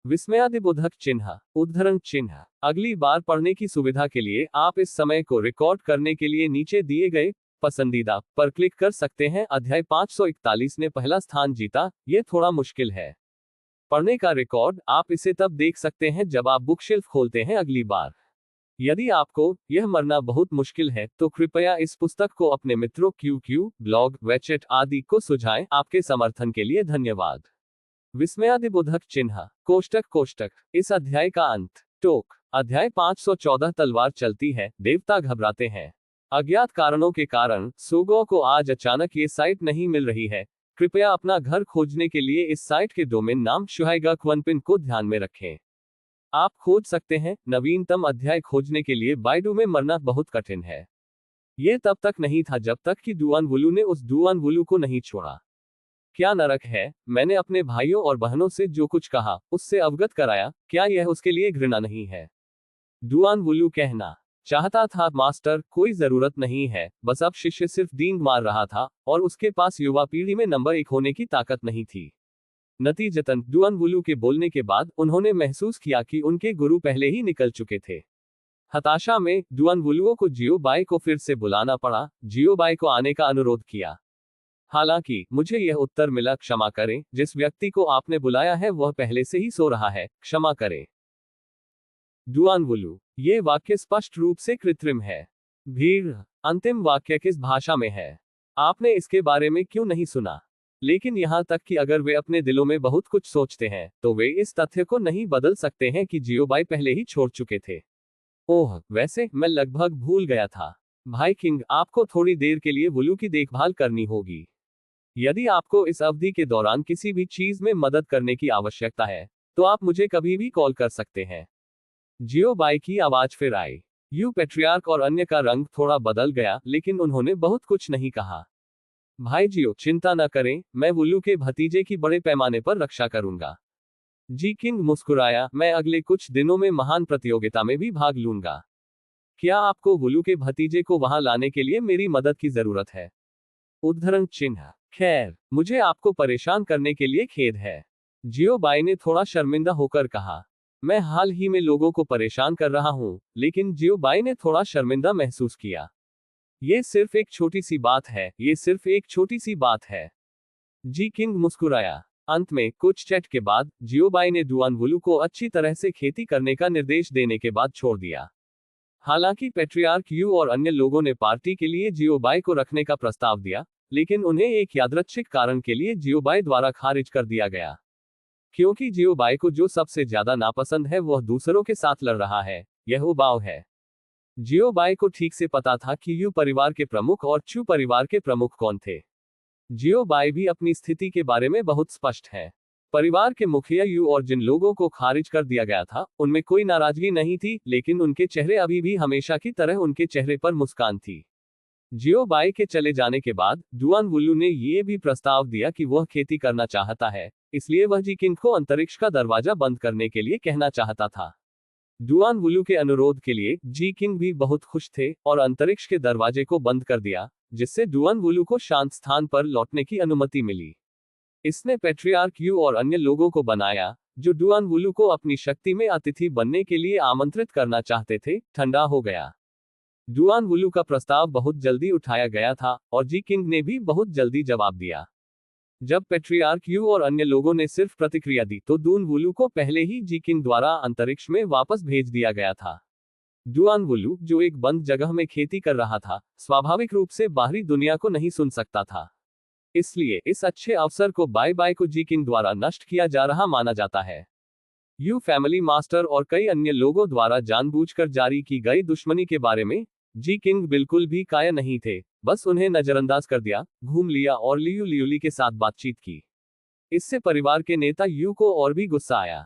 Speaker 1: विस्मयादिबोधक चिन्ह। उद्धरण चिन्ह। अगली बार पढ़ने की सुविधा के लिए आप इस समय को रिकॉर्ड करने के लिए नीचे दिए गए पसंदीदा पर क्लिक कर सकते हैं। अध्याय 541 ने पहला स्थान जीता। ये थोड़ा मुश्किल है। पढ़ने का रिकॉर्ड आप इसे तब देख सकते हैं जब आप बुक शेल्फ खोलते हैं अगली बार। यदि आपको यह मरना बहुत मुश्किल है तो कृपया इस पुस्तक को अपने मित्रों QQ, ब्लॉग, वेचेट आदि को सुझाएं। आपके समर्थन के लिए धन्यवाद। विस्मयादिबोधक चिन्ह। कोष्टक कोष्टक। इस अध्याय का अंत। टोक। अध्याय 514 तलवार चलती है, देवता घबराते हैं। अज्ञात कारणों के कारण सुगो को आज अचानक ये साइट नहीं मिल रही है। कृपया अपना घर खोजने के लिए इस साइट के डोमेन नाम शुहाइगा क्वनपिन को ध्यान में रखें। आप खोज सकते हैं। नवीनतम अध्याय खोजने के लिए बाइडू में मरना बहुत कठिन है। यह तब तक नहीं था जब तक कि डुआन वुलू ने उस डुआन वुलू को नहीं छोड़ा। क्या नरक है? मैंने अपने भाइयों और बहनों से जो कुछ कहा उससे अवगत कराया। क्या यह उसके लिए घृणा नहीं है? डुआन वुलू कहना चाहता था, मास्टर कोई जरूरत नहीं है, बस अब शिष्य सिर्फ डींग मार रहा था और उसके पास युवा पीढ़ी में नंबर 1 होने की ताकत नहीं थी। नतीजतन डुआन वुलू के बोलने के बाद उन्होंने महसूस किया कि उनके गुरु पहले ही निकल चुके थे। हताशा में डुआन वुलुओ को जियो बाई को फिर से बुलाना पड़ा। जियो बाई को आने का अनुरोध किया। हालांकि मुझे यह उत्तर मिला, क्षमा करें, जिस व्यक्ति को आपने बुलाया है वह पहले से ही सो रहा है, क्षमा करें। डुआन वुलू। ये वाक्य स्पष्ट रूप से कृत्रिम है। भीड़। अंतिम वाक्य किस भाषा में है? आपने इसके बारे में क्यों नहीं सुना? लेकिन यहां तक कि अगर वे अपने दिलों में बहुत कुछ सोचते हैं तो वे इस तथ्य को नहीं बदल सकते हैं कि जियो बाई पहले ही छोड़ चुके थे। ओह, वैसे मैं लगभग भूल गया था। भाई किंग, आपको थोड़ी देर के लिए वुलू की देखभाल करनी होगी। यदि आपको इस अवधि के दौरान किसी भी चीज में मदद करने की आवश्यकता है तो आप मुझे कभी भी कॉल कर सकते हैं। जियो बाई की आवाज फिर आई। यू पेट्रियार्क और अन्य का रंग थोड़ा बदल गया, लेकिन उन्होंने बहुत कुछ नहीं कहा। भाई जियो, चिंता न करें, मैं वुलू के भतीजे की बड़े पैमाने पर रक्षा करूंगा। जी किंग मुस्कुराया, मैं अगले कुछ दिनों में महान प्रतियोगिता में भी भाग लूंगा। क्या आपको वुलू के भतीजे को वहां लाने के लिए मेरी मदद की जरूरत है? उद्धरण चिन्ह। खैर, मुझे आपको परेशान करने के लिए खेद है। जियो बाई ने थोड़ा शर्मिंदा होकर कहा। मैं हाल ही में लोगों को परेशान कर रहा हूं। लेकिन जियो बाई ने थोड़ा शर्मिंदा महसूस किया। ये सिर्फ एक छोटी सी बात है, ये सिर्फ एक छोटी सी बात है। जी किंग मुस्कुराया। अंत में कुछ चैट के बाद जियो बाई ने डुआन वुलू को अच्छी तरह से खेती करने का निर्देश देने के बाद छोड़ दिया। हालांकि पेट्रियार्क यू और अन्य लोगों ने पार्टी के लिए जियो बाई को रखने का प्रस्ताव दिया, लेकिन उन्हें एक यादृच्छिक कारण के लिए जियो बाई द्वारा खारिज कर दिया गया। क्योंकि जियो बाई को जो सबसे ज्यादा नापसंद है वह दूसरों के साथ लड़ रहा है। यह उबाऊ है। जियो बाई को ठीक से पता था कि यू परिवार के प्रमुख और चू परिवार के प्रमुख कौन थे। जियो बाई भी अपनी स्थिति के बारे में बहुत स्पष्ट है। परिवार के मुखिया यू और जिन लोगों को खारिज कर दिया गया था उनमें कोई नाराजगी नहीं थी, लेकिन उनके चेहरे अभी भी हमेशा की तरह उनके चेहरे पर मुस्कान थी। जियो बाई के चले जाने के बाद डुआन वुलू ने यह भी प्रस्ताव दिया कि वह खेती करना चाहता है, इसलिए वह जी किंग को अंतरिक्ष का दरवाजा बंद करने के लिए कहना चाहता था। डुआन वुलू के अनुरोध के लिए जी किंग भी बहुत खुश थे और अंतरिक्ष के दरवाजे को बंद कर दिया, जिससे डुआन वुलू को शांत स्थान पर लौटने की अनुमति मिली। इसने पेट्रियार्क यू और अन्य लोगों को बनाया जो डुआन वुलू को अपनी शक्ति में अतिथि बनने के लिए आमंत्रित करना चाहते थे, ठंडा हो गया। डुआन वुलू का प्रस्ताव बहुत जल्दी उठाया गया था और जी किंग ने भी बहुत जल्दी जवाब दिया। जब पेट्रियार्क यू और अन्य लोगों ने सिर्फ प्रतिक्रिया दी तो डुआन वुलू को पहले ही जी किंग द्वारा अंतरिक्ष में वापस भेज दिया गया था। डुआन वुलू, जो एक बंद जगह में खेती कर रहा था, स्वाभाविक रूप से बाहरी दुनिया को नहीं सुन सकता था। इसलिए इस अच्छे अवसर को बाय बाय को जी किंग द्वारा नष्ट किया जा रहा माना जाता है। यू फैमिली मास्टर और कई अन्य लोगों द्वारा जानबूझकर जारी की गई दुश्मनी के बारे में जी किंग बिल्कुल भी कायर नहीं थे, बस उन्हें नजरअंदाज कर दिया, घूम लिया और लियू लियूली के साथ बातचीत की। इससे परिवार के नेता यू को और भी गुस्सा आया।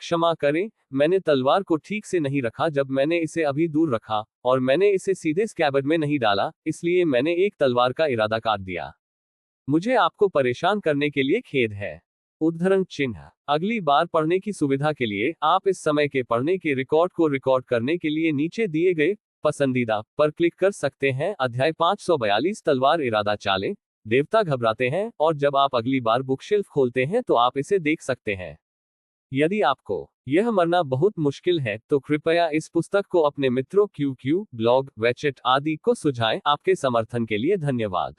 Speaker 1: क्षमा करें, मैंने तलवार को ठीक से नहीं रखा जब मैंने इसे अभी दूर रखा, और मैंने इसे सीधे स्कैबर्ड में नहीं डाला, इसलिए मैंने एक तलवार का इरादा काट दिया। मुझे आपको परेशान करने के लिए खेद है। उद्धरण चिन्ह। अगली बार पढ़ने की सुविधा के लिए आप इस समय के पढ़ने के रिकॉर्ड को रिकॉर्ड करने के लिए नीचे दिए गए पसंदीदा पर क्लिक कर सकते हैं। अध्याय 542 तलवार इरादा चालें। देवता घबराते हैं, और जब आप अगली बार बुक शेल्फ खोलते हैं तो आप इसे देख सकते हैं। यदि आपको यह मरना बहुत मुश्किल है तो कृपया इस पुस्तक को अपने मित्रों QQ, ब्लॉग, वेचेट आदि को सुझाएं। आपके समर्थन के लिए धन्यवाद।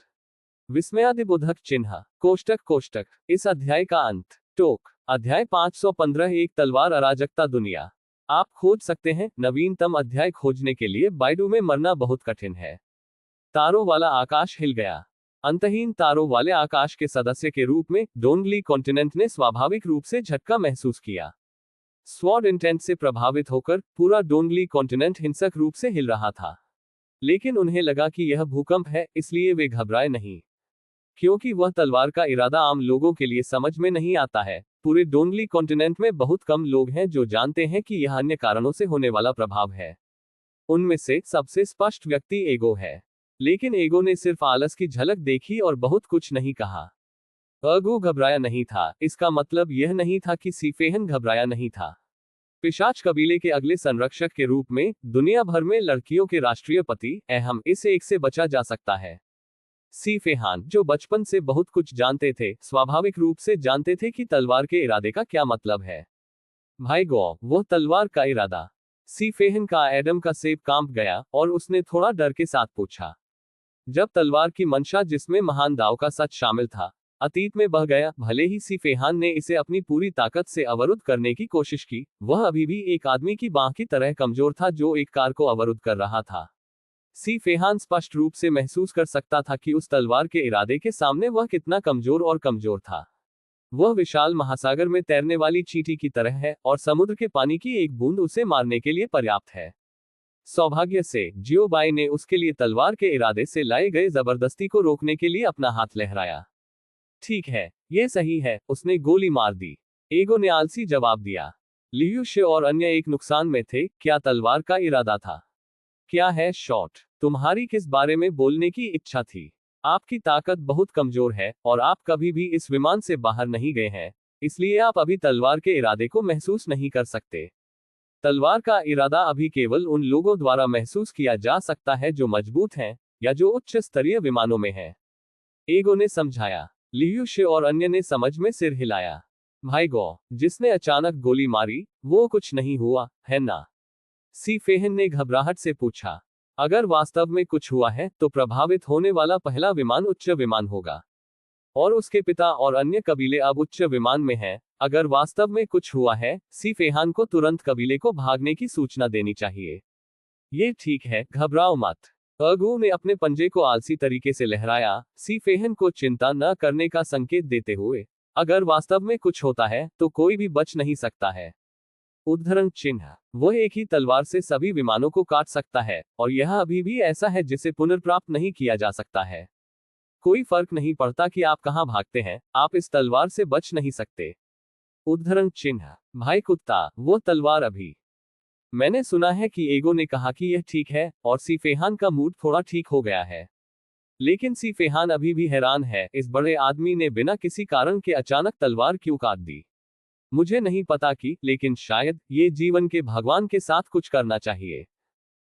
Speaker 1: विस्मयादिबोधक चिन्ह। कोष्टक। इस अध्याय का अंत। टोक। अध्याय 515 एक तलवार अराजकता दुनिया। आप खोज सकते हैं। नवीनतम अध्याय खोजने के लिए बाइडू में मरना बहुत कठिन है। तारों वाला आकाश हिल गया। अंतहीन तारों वाले आकाश के सदस्य के रूप में डोंगली कॉन्टिनेंट ने स्वाभाविक रूप से झटका महसूस किया। स्वॉर्ड इंटेंट से प्रभावित होकर पूरा डोंगली कॉन्टिनेंट हिंसक रूप से हिल रहा था। लेकिन उन्हें लगा कि यह भूकंप है, इसलिए वे घबराए नहीं, क्योंकि वह तलवार का इरादा आम लोगों के लिए समझ में नहीं आता है। पूरे डोंगली कॉन्टिनेंट में बहुत कम लोग हैं जो जानते हैं कि यह अन्य कारणों से होने वाला प्रभाव है। उनमें से सबसे स्पष्ट व्यक्ति एगो है। लेकिन एगो ने सिर्फ आलस की झलक देखी और बहुत कुछ नहीं कहा। एगो घबराया नहीं था। इसका मतलब यह नहीं था कि सीफेहन घबराया नहीं था। पिशाच कबीले के अगले संरक्षक के रूप में दुनिया भर में लड़कियों के राष्ट्रीय पति अहम इस एक से बचा जा सकता है। सीफेहान, जो बचपन से बहुत कुछ जानते थे, स्वाभाविक रूप से जानते थे कि तलवार के इरादे का क्या मतलब है। भाई गौ, वो तलवार का इरादा। सीफेहन का एडम का सेब कांप गया और उसने थोड़ा डर के साथ पूछा। जब तलवार की मंशा, जिसमें महान दाव का सच शामिल था, अतीत में बह गया, भले ही सीफेहान ने इसे अपनी पूरी ताकत से अवरुद्ध करने की कोशिश की, वह अभी भी एक आदमी की बांह की तरह कमजोर था जो एक कार को अवरुद्ध कर रहा था। सीफेहान स्पष्ट रूप से महसूस कर सकता था कि उस तलवार के इरादे के सामने वह कितना कमजोर और कमजोर था। वह विशाल महासागर में तैरने वाली चींटी की तरह है, और समुद्र के पानी की एक बूंद उसे मारने के लिए पर्याप्त है। सौभाग्य से जियोबाई ने उसके लिए तलवार के इरादे से लाए गए जबरदस्ती को रोकने के लिए अपना हाथ लहराया। ठीक है, यह सही है, उसने गोली मार दी। एगो ने आलसी जवाब दिया। लियूशे और अन्य एक नुकसान में थे। क्या तलवार का इरादा था? क्या है शॉट? तुम्हारी किस बारे में बोलने की इच्छा थी? आपकी ताकत बहुत कमजोर है, और आप कभी भी इस विमान से बाहर नहीं गए हैं, इसलिए आप अभी तलवार के इरादे को महसूस नहीं कर सकते। तलवार का इरादा अभी केवल उन लोगों द्वारा महसूस किया जा सकता है जो मजबूत हैं, या जो उच्च स्तरीय विमानों में हैं। एगो ने समझाया। लियूशे और अन्य ने समझ में सिर हिलाया। भाई गौ, जिसने अचानक गोली मारी, वो कुछ नहीं हुआ, है ना? सीफेहन ने घबराहट से पूछा। अगर वास्तव में कुछ हुआ है, तो प्रभावित होने वाला पहला विमान उच्च विमान होगा, और उसके पिता और अन्य कबीले अब उच्च विमान में हैं। अगर वास्तव में कुछ हुआ है, सीफेहान को तुरंत कबीले को भागने की सूचना देनी चाहिए। ये ठीक है, घबराओ मत। अगू ने अपने पंजे को आलसी तरीके से लहराया, सीफेहन को चिंता न करने का संकेत देते हुए। अगर वास्तव में कुछ होता है, तो कोई भी बच नहीं सकता है। उद्धरण चिन्ह। वह एक ही तलवार से सभी विमानों को काट सकता है, और यह अभी भी ऐसा है जिसे पुनर्प्राप्त नहीं किया जा सकता है। कोई फर्क नहीं पड़ता कि आप कहां भागते हैं, आप इस तलवार से बच नहीं सकते। उद्धरण चिन्ह। भाई कुत्ता, वो तलवार अभी। मैंने सुना है कि एगो ने कहा कि यह ठीक है, और सीफेहान का मूड थोड़ा ठीक हो गया है। लेकिन सीफेहान अभी भी हैरान है, इस बड़े आदमी ने बिना किसी कारण के अचानक तलवार क्यों काट दी। मुझे नहीं पता कि, लेकिन शायद ये जीवन के भगवान के साथ कुछ करना चाहिए।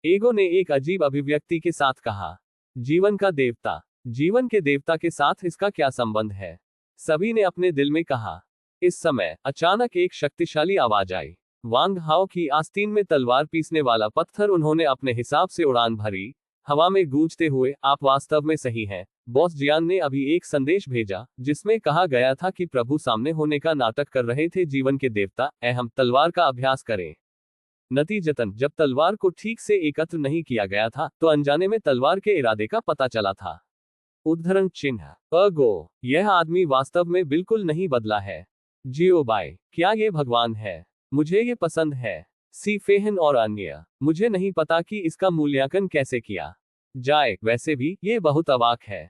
Speaker 1: एगो ने एक अजीब अभिव्यक्ति के साथ कहा। जीवन का देवता? जीवन के देवता के साथ इसका क्या संबंध है? सभी ने अपने दिल में कहा। इस समय अचानक एक शक्तिशाली आवाज आई। वांग हाओ की आस्तीन में तलवार पीसने वाला पत्थर। उन्होंने अपने हिसाब से उड़ान भरी, हवा में गूंजते हुए। आप वास्तव में सही हैं। बॉस जियान ने अभी एक संदेश भेजा, जिसमें कहा गया था कि प्रभु सामने होने का नाटक कर रहे थे। जीवन के देवता अहम, तलवार का अभ्यास करें। नतीजतन, जब तलवार को ठीक से एकत्र नहीं किया गया था, तो अनजाने में तलवार के इरादे का पता चला था। उद्धरण चिन्ह। अगो, यह आदमी वास्तव में बिल्कुल नहीं बदला है। जियोबाई, क्या ये भगवान है? मुझे ये पसंद है। सीफेहन और अन्य, मुझे नहीं पता कि इसका मूल्यांकन कैसे किया जाए। वैसे भी, ये बहुत अवाक है।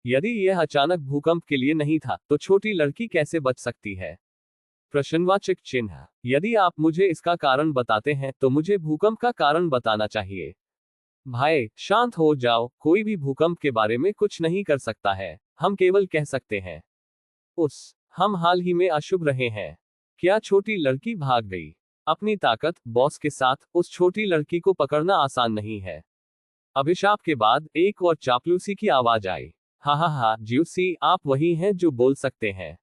Speaker 1: यदि यह अचानक भूकंप के लिए नहीं था तो छोटी लड़की कैसे बच सकती है? प्रश्नवाचक चिन्ह। यदि आप मुझे इसका कारण बताते हैं तो मुझे भूकंप का कारण बताना चाहिए। भाई शांत हो जाओ, कोई भी भूकंप के बारे में कुछ नहीं कर सकता है। हम केवल कह सकते हैं हम हाल ही में अशुभ रहे हैं। क्या छोटी लड़की भाग गई? अपनी ताकत बॉस के साथ उस छोटी लड़की को पकड़ना आसान नहीं है। अभिशाप के बाद एक और चापलूसी की आवाज आई। हा, ज्यूसी, आप वही हैं जो बोल सकते हैं।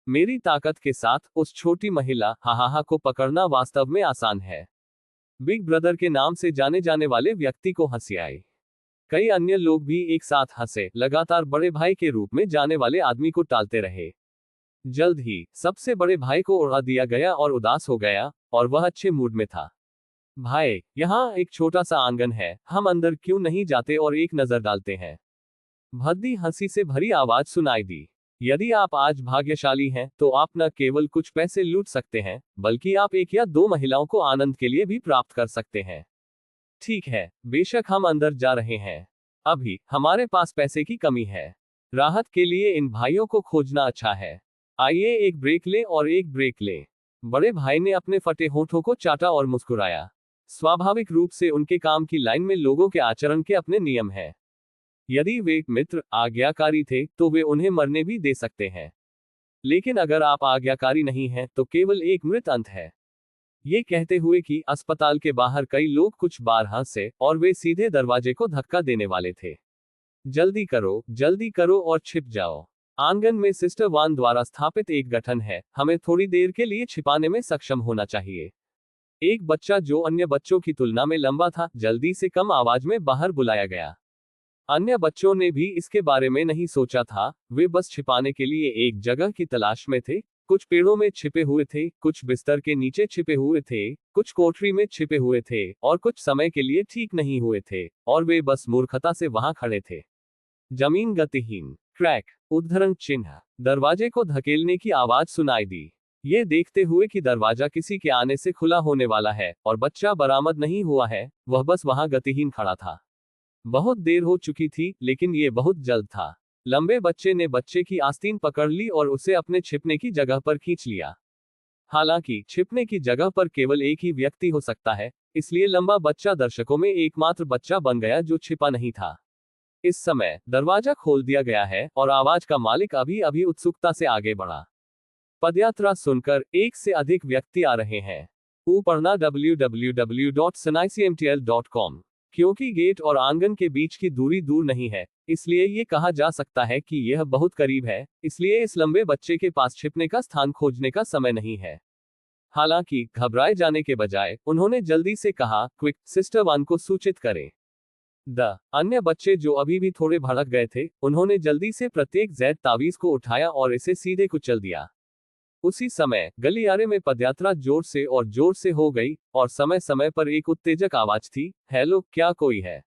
Speaker 1: मेरी ताकत के साथ उस छोटी महिला हा को पकड़ना वास्तव में आसान है। बिग ब्रदर के नाम से जाने जाने वाले व्यक्ति को हंसी आई। कई अन्य लोग भी एक साथ हंसे, लगातार बड़े भाई के रूप में जाने वाले आदमी को टालते रहे। जल्द ही सबसे बड़े भाई को उड़ा दिया गया और उदास हो गया, और वह अच्छे मूड में था। भाई, यहाँ एक छोटा सा आंगन है, हम अंदर क्यों नहीं जाते और एक नजर डालते हैं? भद्दी हंसी से भरी आवाज सुनाई दी। यदि आप आज भाग्यशाली हैं तो आप न केवल कुछ पैसे लूट सकते हैं, बल्कि आप एक या दो महिलाओं को आनंद के लिए भी प्राप्त कर सकते हैं। ठीक है, बेशक हम अंदर जा रहे हैं। अभी हमारे पास पैसे की कमी है। राहत के लिए इन भाइयों को खोजना अच्छा है। आइए एक ब्रेक लें और एक ब्रेक लें। बड़े भाई ने अपने फटे होठों को चाटा और मुस्कुराया। स्वाभाविक रूप से उनके काम की लाइन में लोगों के आचरण के अपने नियम हैं। यदि वे मित्र आज्ञाकारी थे तो वे उन्हें मरने भी दे सकते हैं, लेकिन अगर आप आज्ञाकारी नहीं हैं तो केवल एक मृत अंत है। ये कहते हुए कि अस्पताल के बाहर कई लोग कुछ बार हंसे और वे सीधे दरवाजे को धक्का देने वाले थे। जल्दी करो और छिप जाओ। आंगन में सिस्टर वान द्वारा स्थापित एक गठन है, हमें थोड़ी देर के लिए छिपाने में सक्षम होना चाहिए। एक बच्चा जो अन्य बच्चों की तुलना में लंबा था, जल्दी से कम आवाज में बाहर बुलाया गया। अन्य बच्चों ने भी इसके बारे में नहीं सोचा था, वे बस छिपाने के लिए एक जगह की तलाश में थे। कुछ पेड़ों में छिपे हुए थे, कुछ बिस्तर के नीचे छिपे हुए थे, कुछ कोठरी में छिपे हुए थे, और कुछ समय के लिए ठीक नहीं हुए थे, और वे बस मूर्खता से वहां खड़े थे। जमीन गतिहीन। क्रैक, उद्धरण चिन्ह। दरवाजे को धकेलने की आवाज सुनाई दी। ये देखते हुए कि दरवाजा किसी के आने से खुला होने वाला है और बच्चा बरामद नहीं हुआ है, वह बस वहां गतिहीन खड़ा था। बहुत देर हो चुकी थी, लेकिन ये बहुत जल्द था। लंबे बच्चे ने बच्चे की आस्तीन पकड़ ली और उसे अपने छिपने की जगह पर खींच लिया। हालांकि छिपने की जगह पर केवल एक ही व्यक्ति हो सकता है, इसलिए लंबा बच्चा दर्शकों में एकमात्र बच्चा बन गया जो छिपा नहीं था। इस समय दरवाजा खोल दिया गया है और आवाज का मालिक अभी अभी उत्सुकता से आगे बढ़ा। पदयात्रा सुनकर एक से अधिक व्यक्ति आ रहे हैं। पढ़ना www.sunaicmtl.com। क्योंकि गेट और आंगन के बीच की दूरी दूर नहीं है, इसलिए ये कहा जा सकता है कि यह बहुत करीब है, इसलिए इस लंबे बच्चे के पास छिपने का स्थान खोजने का समय नहीं है। हालांकि घबराए जाने के बजाय उन्होंने जल्दी से कहा, क्विक, सिस्टर वान को सूचित करें। अन्य बच्चे जो अभी भी थोड़े भड़क गए थे, उन्होंने जल्दी से प्रत्येक जैद तावीज को उठाया और इसे सीधे कुचल दिया। उसी समय गलियारे में पदयात्रा जोर से हो गई, और समय समय पर एक उत्तेजक आवाज थी, हेलो, क्या कोई है?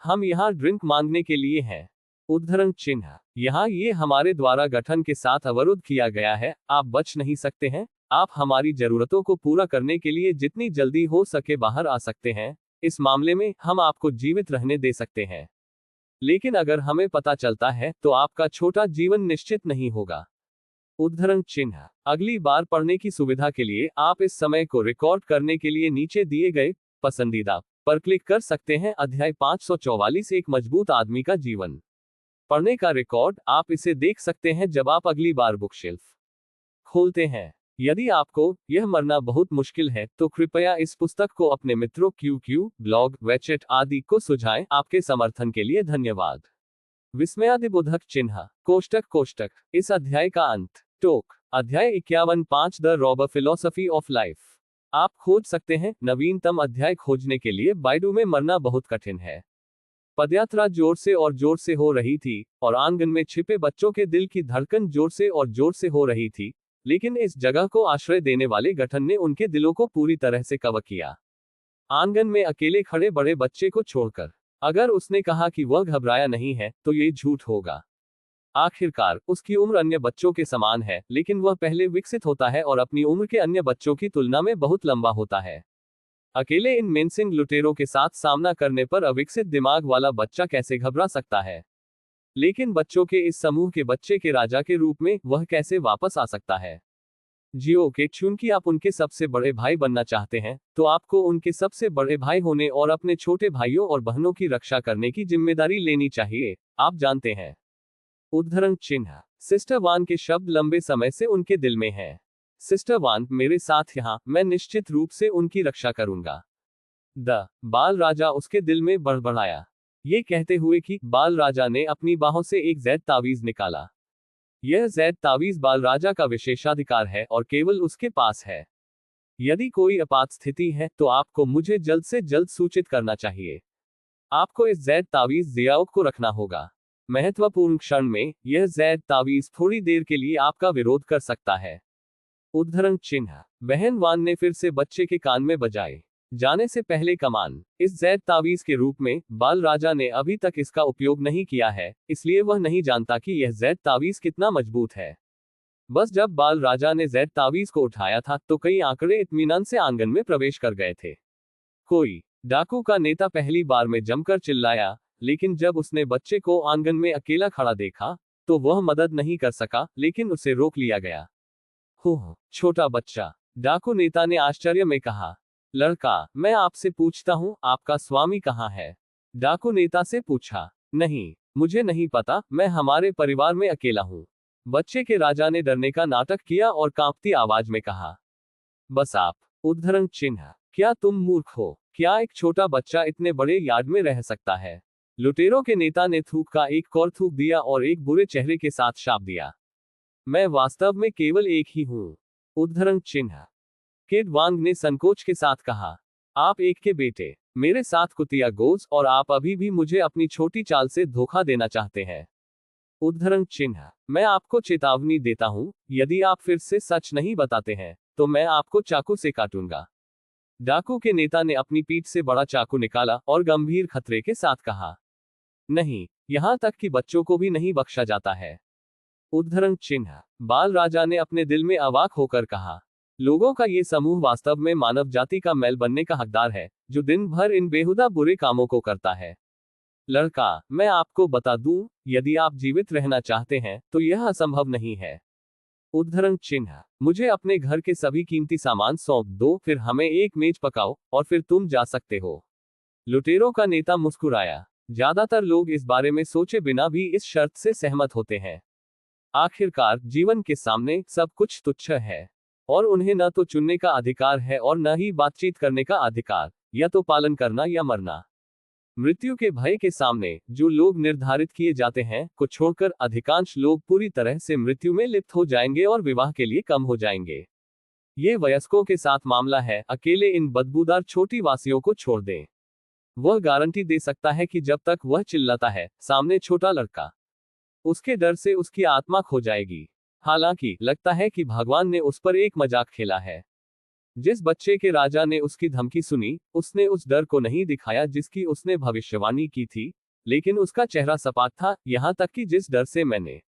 Speaker 1: हम यहाँ ड्रिंक मांगने के लिए हैं। उद्धरण चिन्ह। यहाँ ये हमारे द्वारा गठन के साथ अवरुद्ध किया गया है, आप बच नहीं सकते हैं। आप हमारी जरूरतों को पूरा करने के लिए जितनी जल्दी हो सके बाहर आ सकते हैं। इस मामले में हम आपको जीवित रहने दे सकते हैं, लेकिन अगर हमें पता चलता है तो आपका छोटा जीवन निश्चित नहीं होगा। उद्धरण चिन्ह। अगली बार पढ़ने की सुविधा के लिए आप इस समय को रिकॉर्ड करने के लिए नीचे दिए गए पसंदीदा पर क्लिक कर सकते हैं। अध्याय 544, एक मजबूत आदमी का जीवन। पढ़ने का रिकॉर्ड आप इसे देख सकते हैं जब आप अगली बार बुकशेल्फ खोलते हैं। यदि आपको यह मरना बहुत मुश्किल है तो कृपया इस पुस्तक को अपने मित्रों QQ, ब्लॉग, वेचेट आदि को सुझाएं। आपके समर्थन के लिए धन्यवाद। विस्मयादिबोधक चिन्ह। कोष्टक। इस अध्याय का अंत। टोक। अध्याय 51, 5 the robber philosophy of life. आप खोज सकते हैं। नवीनतम अध्याय खोजने के लिए बाइडू में मरना बहुत कठिन है। पदयात्रा जोर से हो रही थी, और आंगन में छिपे बच्चों के दिल की धड़कन जोर से हो रही थी, लेकिन इस जगह को आश्रय देने वाले गठन ने उनके दिलों को पूरी तरह से कवर किया। आंगन में अकेले खड़े बड़े बच्चे को छोड़कर। अगर उसने कहा कि वह घबराया नहीं है तो ये झूठ होगा। आखिरकार उसकी उम्र अन्य बच्चों के समान है, लेकिन वह पहले विकसित होता है और अपनी उम्र के अन्य बच्चों की तुलना में बहुत लंबा होता है। अकेले इन मेंसिंग लुटेरों के साथ सामना करने पर अविकसित दिमाग वाला बच्चा कैसे घबरा सकता है? लेकिन बच्चों के इस समूह के बच्चे के राजा के रूप में वह कैसे वापस आ सकता है? जियो के चूंकि आप उनके सबसे बड़े भाई बनना चाहते हैं, तो आपको उनके सबसे बड़े भाई होने और अपने छोटे भाइयों और बहनों की रक्षा करने की जिम्मेदारी लेनी चाहिए, आप जानते हैं। उद्धरण चिन्ह। सिस्टर वान के शब्द लंबे समय से उनके दिल में हैं। सिस्टर वान मेरे साथ यहाँ, मैं निश्चित रूप से उनकी रक्षा करूंगा। बाल राजा उसके दिल में बड़बड़ाया, ये कहते हुए कि बाल राजा ने अपनी बाहों से एक जैद तावीज निकाला। यह जैद तावीज बाल राजा का विशेषाधिकार है और केवल उसके पास है। यदि कोई आपात स्थिति है तो आपको मुझे जल्द से जल्द सूचित करना चाहिए। आपको इस जैद तावीज जियाओ को रखना होगा। महत्वपूर्ण क्षण में यह जैद तावीज थोड़ी देर के लिए आपका विरोध कर सकता है। उद्धरण चिन्ह। बहन वान ने फिर से बच्चे के कान में बजाए, जाने से पहले कमान। इस जैद तावीज के रूप में बाल राजा ने अभी तक इसका उपयोग नहीं किया है, इसलिए वह नहीं जानता कि यह जैद तावीज कितना मजबूत है। बस जब बाल राजा ने जैद तावीज को उठाया था तो कई आंकड़े इत्मीनान से आंगन में प्रवेश कर गए थे। कोई डाकू का नेता पहली बार में जमकर चिल्लाया, लेकिन जब उसने बच्चे को आंगन में अकेला खड़ा देखा तो वह मदद नहीं कर सका, लेकिन उसे रोक लिया गया। हो छोटा बच्चा, डाकू नेता ने आश्चर्य में कहा। लड़का, मैं आपसे पूछता हूँ, आपका स्वामी कहाँ है? डाकू नेता से पूछा। नहीं, मुझे नहीं पता, मैं हमारे परिवार में अकेला हूँ। बच्चे के राजा ने डरने का नाटक किया और कांपती आवाज में कहा। बस आप। उद्धरण चिन्ह। क्या तुम मूर्ख हो? क्या एक छोटा बच्चा इतने बड़े यार्ड में रह सकता है? लुटेरों के नेता ने थूक का एक और थूक दिया और एक बुरे चेहरे के साथ शाप दिया। मैं वास्तव में केवल एक ही हूँ। उद्धरण चिन्ह। किड वांग ने संकोच के साथ कहा, आप एक के बेटे, मेरे साथ कुतिया गोज, और आप अभी भी मुझे अपनी छोटी चाल से धोखा देना चाहते हैं। उद्धरण चिन्ह। मैं आपको चेतावनी देता हूं, यदि आप फिर से सच नहीं बताते हैं तो मैं आपको चाकू से काटूंगा। डाकू के नेता ने अपनी पीठ से बड़ा चाकू निकाला और गंभीर खतरे के साथ कहा, नहीं, यहां तक कि बच्चों को भी नहीं बख्शा जाता है। उद्धरण चिन्ह। बाल राजा ने अपने दिल में अवाक होकर कहा, लोगों का ये समूह वास्तव में मानव जाति का मैल बनने का हकदार है, जो दिन भर इन बेहुदा बुरे कामों को करता है। लड़का, मैं आपको बता दूं, यदि आप जीवित रहना चाहते हैं तो यह असंभव नहीं है। उद्धरण चिन्ह। मुझे अपने घर के सभी कीमती सामान सौंप दो, फिर हमें एक मेज पकाओ और फिर तुम जा सकते हो। लुटेरों का नेता मुस्कुराया। ज्यादातर लोग इस बारे में सोचे बिना भी इस शर्त से सहमत होते हैं। आखिरकार जीवन के सामने सब कुछ तुच्छ है और उन्हें न तो चुनने का अधिकार है और न ही बातचीत करने का अधिकार, या तो पालन करना या मरना। मृत्यु के भय के सामने जो लोग निर्धारित किए जाते हैं को छोड़कर अधिकांश लोग पूरी तरह से मृत्यु में लिप्त हो जाएंगे और विवाह के लिए कम हो जाएंगे। ये वयस्कों के साथ मामला है, अकेले इन बदबूदार छोटी वासियों को छोड़ दें। वह गारंटी दे सकता है कि जब तक वह चिल्लाता है, सामने छोटा लड़का, उसके डर से उसकी आत्मा खो जाएगी। हालांकि लगता है कि भगवान ने उस पर एक मजाक खेला है। जिस बच्चे के राजा ने उसकी धमकी सुनी, उसने उस डर को नहीं दिखाया जिसकी उसने भविष्यवाणी की थी, लेकिन उसका चेहरा सपाट था, यहां तक कि जिस डर से मैंने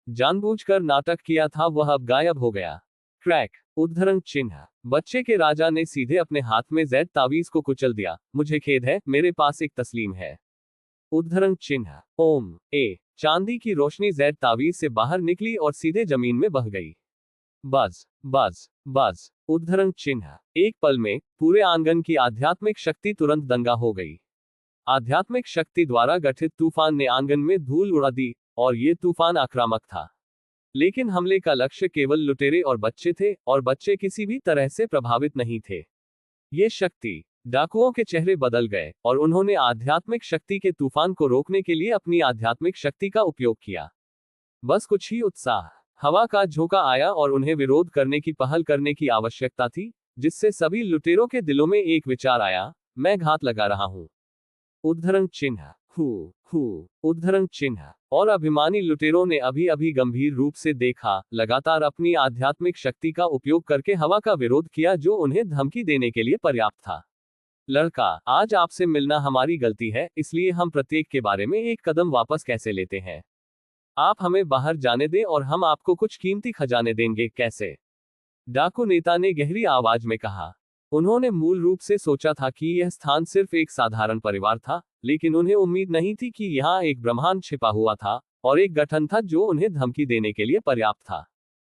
Speaker 1: जानबूझकर नाटक किया था वह अब गायब हो गया। क्रैक। उद्धरण चिन्ह। बच्चे के राजा ने सीधे अपने हाथ में जैद तावीज को कुचल दिया। मुझे खेद है, मेरे पास एक तस्लीम है। उद्धरण चिन्ह। ओम ए चांदी की रोशनी जैद तावीज से बाहर निकली और सीधे जमीन में बह गई। बज बज बज। उद्धरण चिन्ह। एक पल में पूरे आंगन की आध्यात्मिक शक्ति तुरंत दंगा हो गई। आध्यात्मिक शक्ति द्वारा गठित तूफान ने आंगन में धूल उड़ा दी और ये तूफान आक्रामक था। लेकिन हमले का लक्ष्य केवल लुटेरे और बच्चे थे, और बच्चे किसी भी तरह से प्रभावित नहीं थे। ये शक्ति। डाकुओं के चेहरे बदल गए और उन्होंने आध्यात्मिक शक्ति के तूफान को रोकने के लिए अपनी आध्यात्मिक शक्ति का उपयोग किया। बस कुछ ही उत्साह, हवा का झोंका आया और उन्हें विरोध करने की पहल करने की आवश्यकता थी, जिससे सभी लुटेरों के दिलों में एक विचार आया, मैं घात लगा रहा हूं। उद्धरण चिन्ह। उद्धरण चिन्ह। और अभिमानी लुटेरों ने अभी अभी गंभीर रूप से देखा, लगातार अपनी आध्यात्मिक शक्ति का उपयोग करके हवा का विरोध किया जो उन्हें धमकी देने के लिए पर्याप्त था। लड़का, आज आपसे मिलना हमारी गलती है, इसलिए हम प्रत्येक के बारे में एक कदम वापस कैसे लेते हैं। आप हमें बाहर जाने दें और हम आपको कुछ कीमती खजाने देंगे, कैसे? डाकू नेता ने गहरी आवाज में कहा। उन्होंने मूल रूप से सोचा था कि यह स्थान सिर्फ एक साधारण परिवार था, लेकिन उन्हें उम्मीद नहीं थी कि यहाँ एक ब्रह्मांड छिपा हुआ था और एक गठन था जो उन्हें धमकी देने के लिए पर्याप्त था।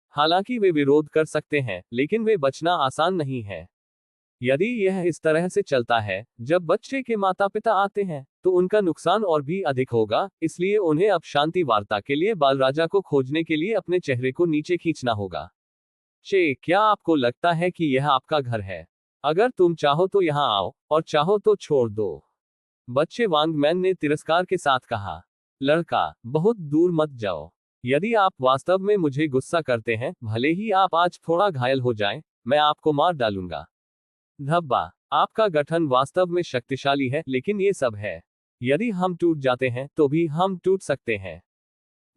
Speaker 1: हालांकि वे विरोध कर सकते हैं, लेकिन वे बचना आसान नहीं है। यदि यह इस तरह से चलता है, जब बच्चे के माता पिता आते हैं, तो उनका नुकसान और भी अधिक होगा, इसलिए उन्हें अब शांति वार्ता के लिए बालराजा को खोजने के लिए अपने चेहरे को नीचे खींचना होगा। क्या आपको लगता है कि यह आपका घर है? अगर तुम चाहो तो यहाँ आओ, और चाहो तो छोड़ दो। बच्चे वांगमैन ने तिरस्कार के साथ कहा। लड़का, बहुत दूर मत जाओ। यदि आप वास्तव में मुझे गुस्सा करते हैं, भले ही आप आज थोड़ा घायल हो जाएं, मैं आपको मार डालूंगा। धब्बा, आपका गठन वास्तव में शक्तिशाली है, लेकिन ये सब है। यदि हम टूट जाते हैं, तो भी हम टूट सकते हैं।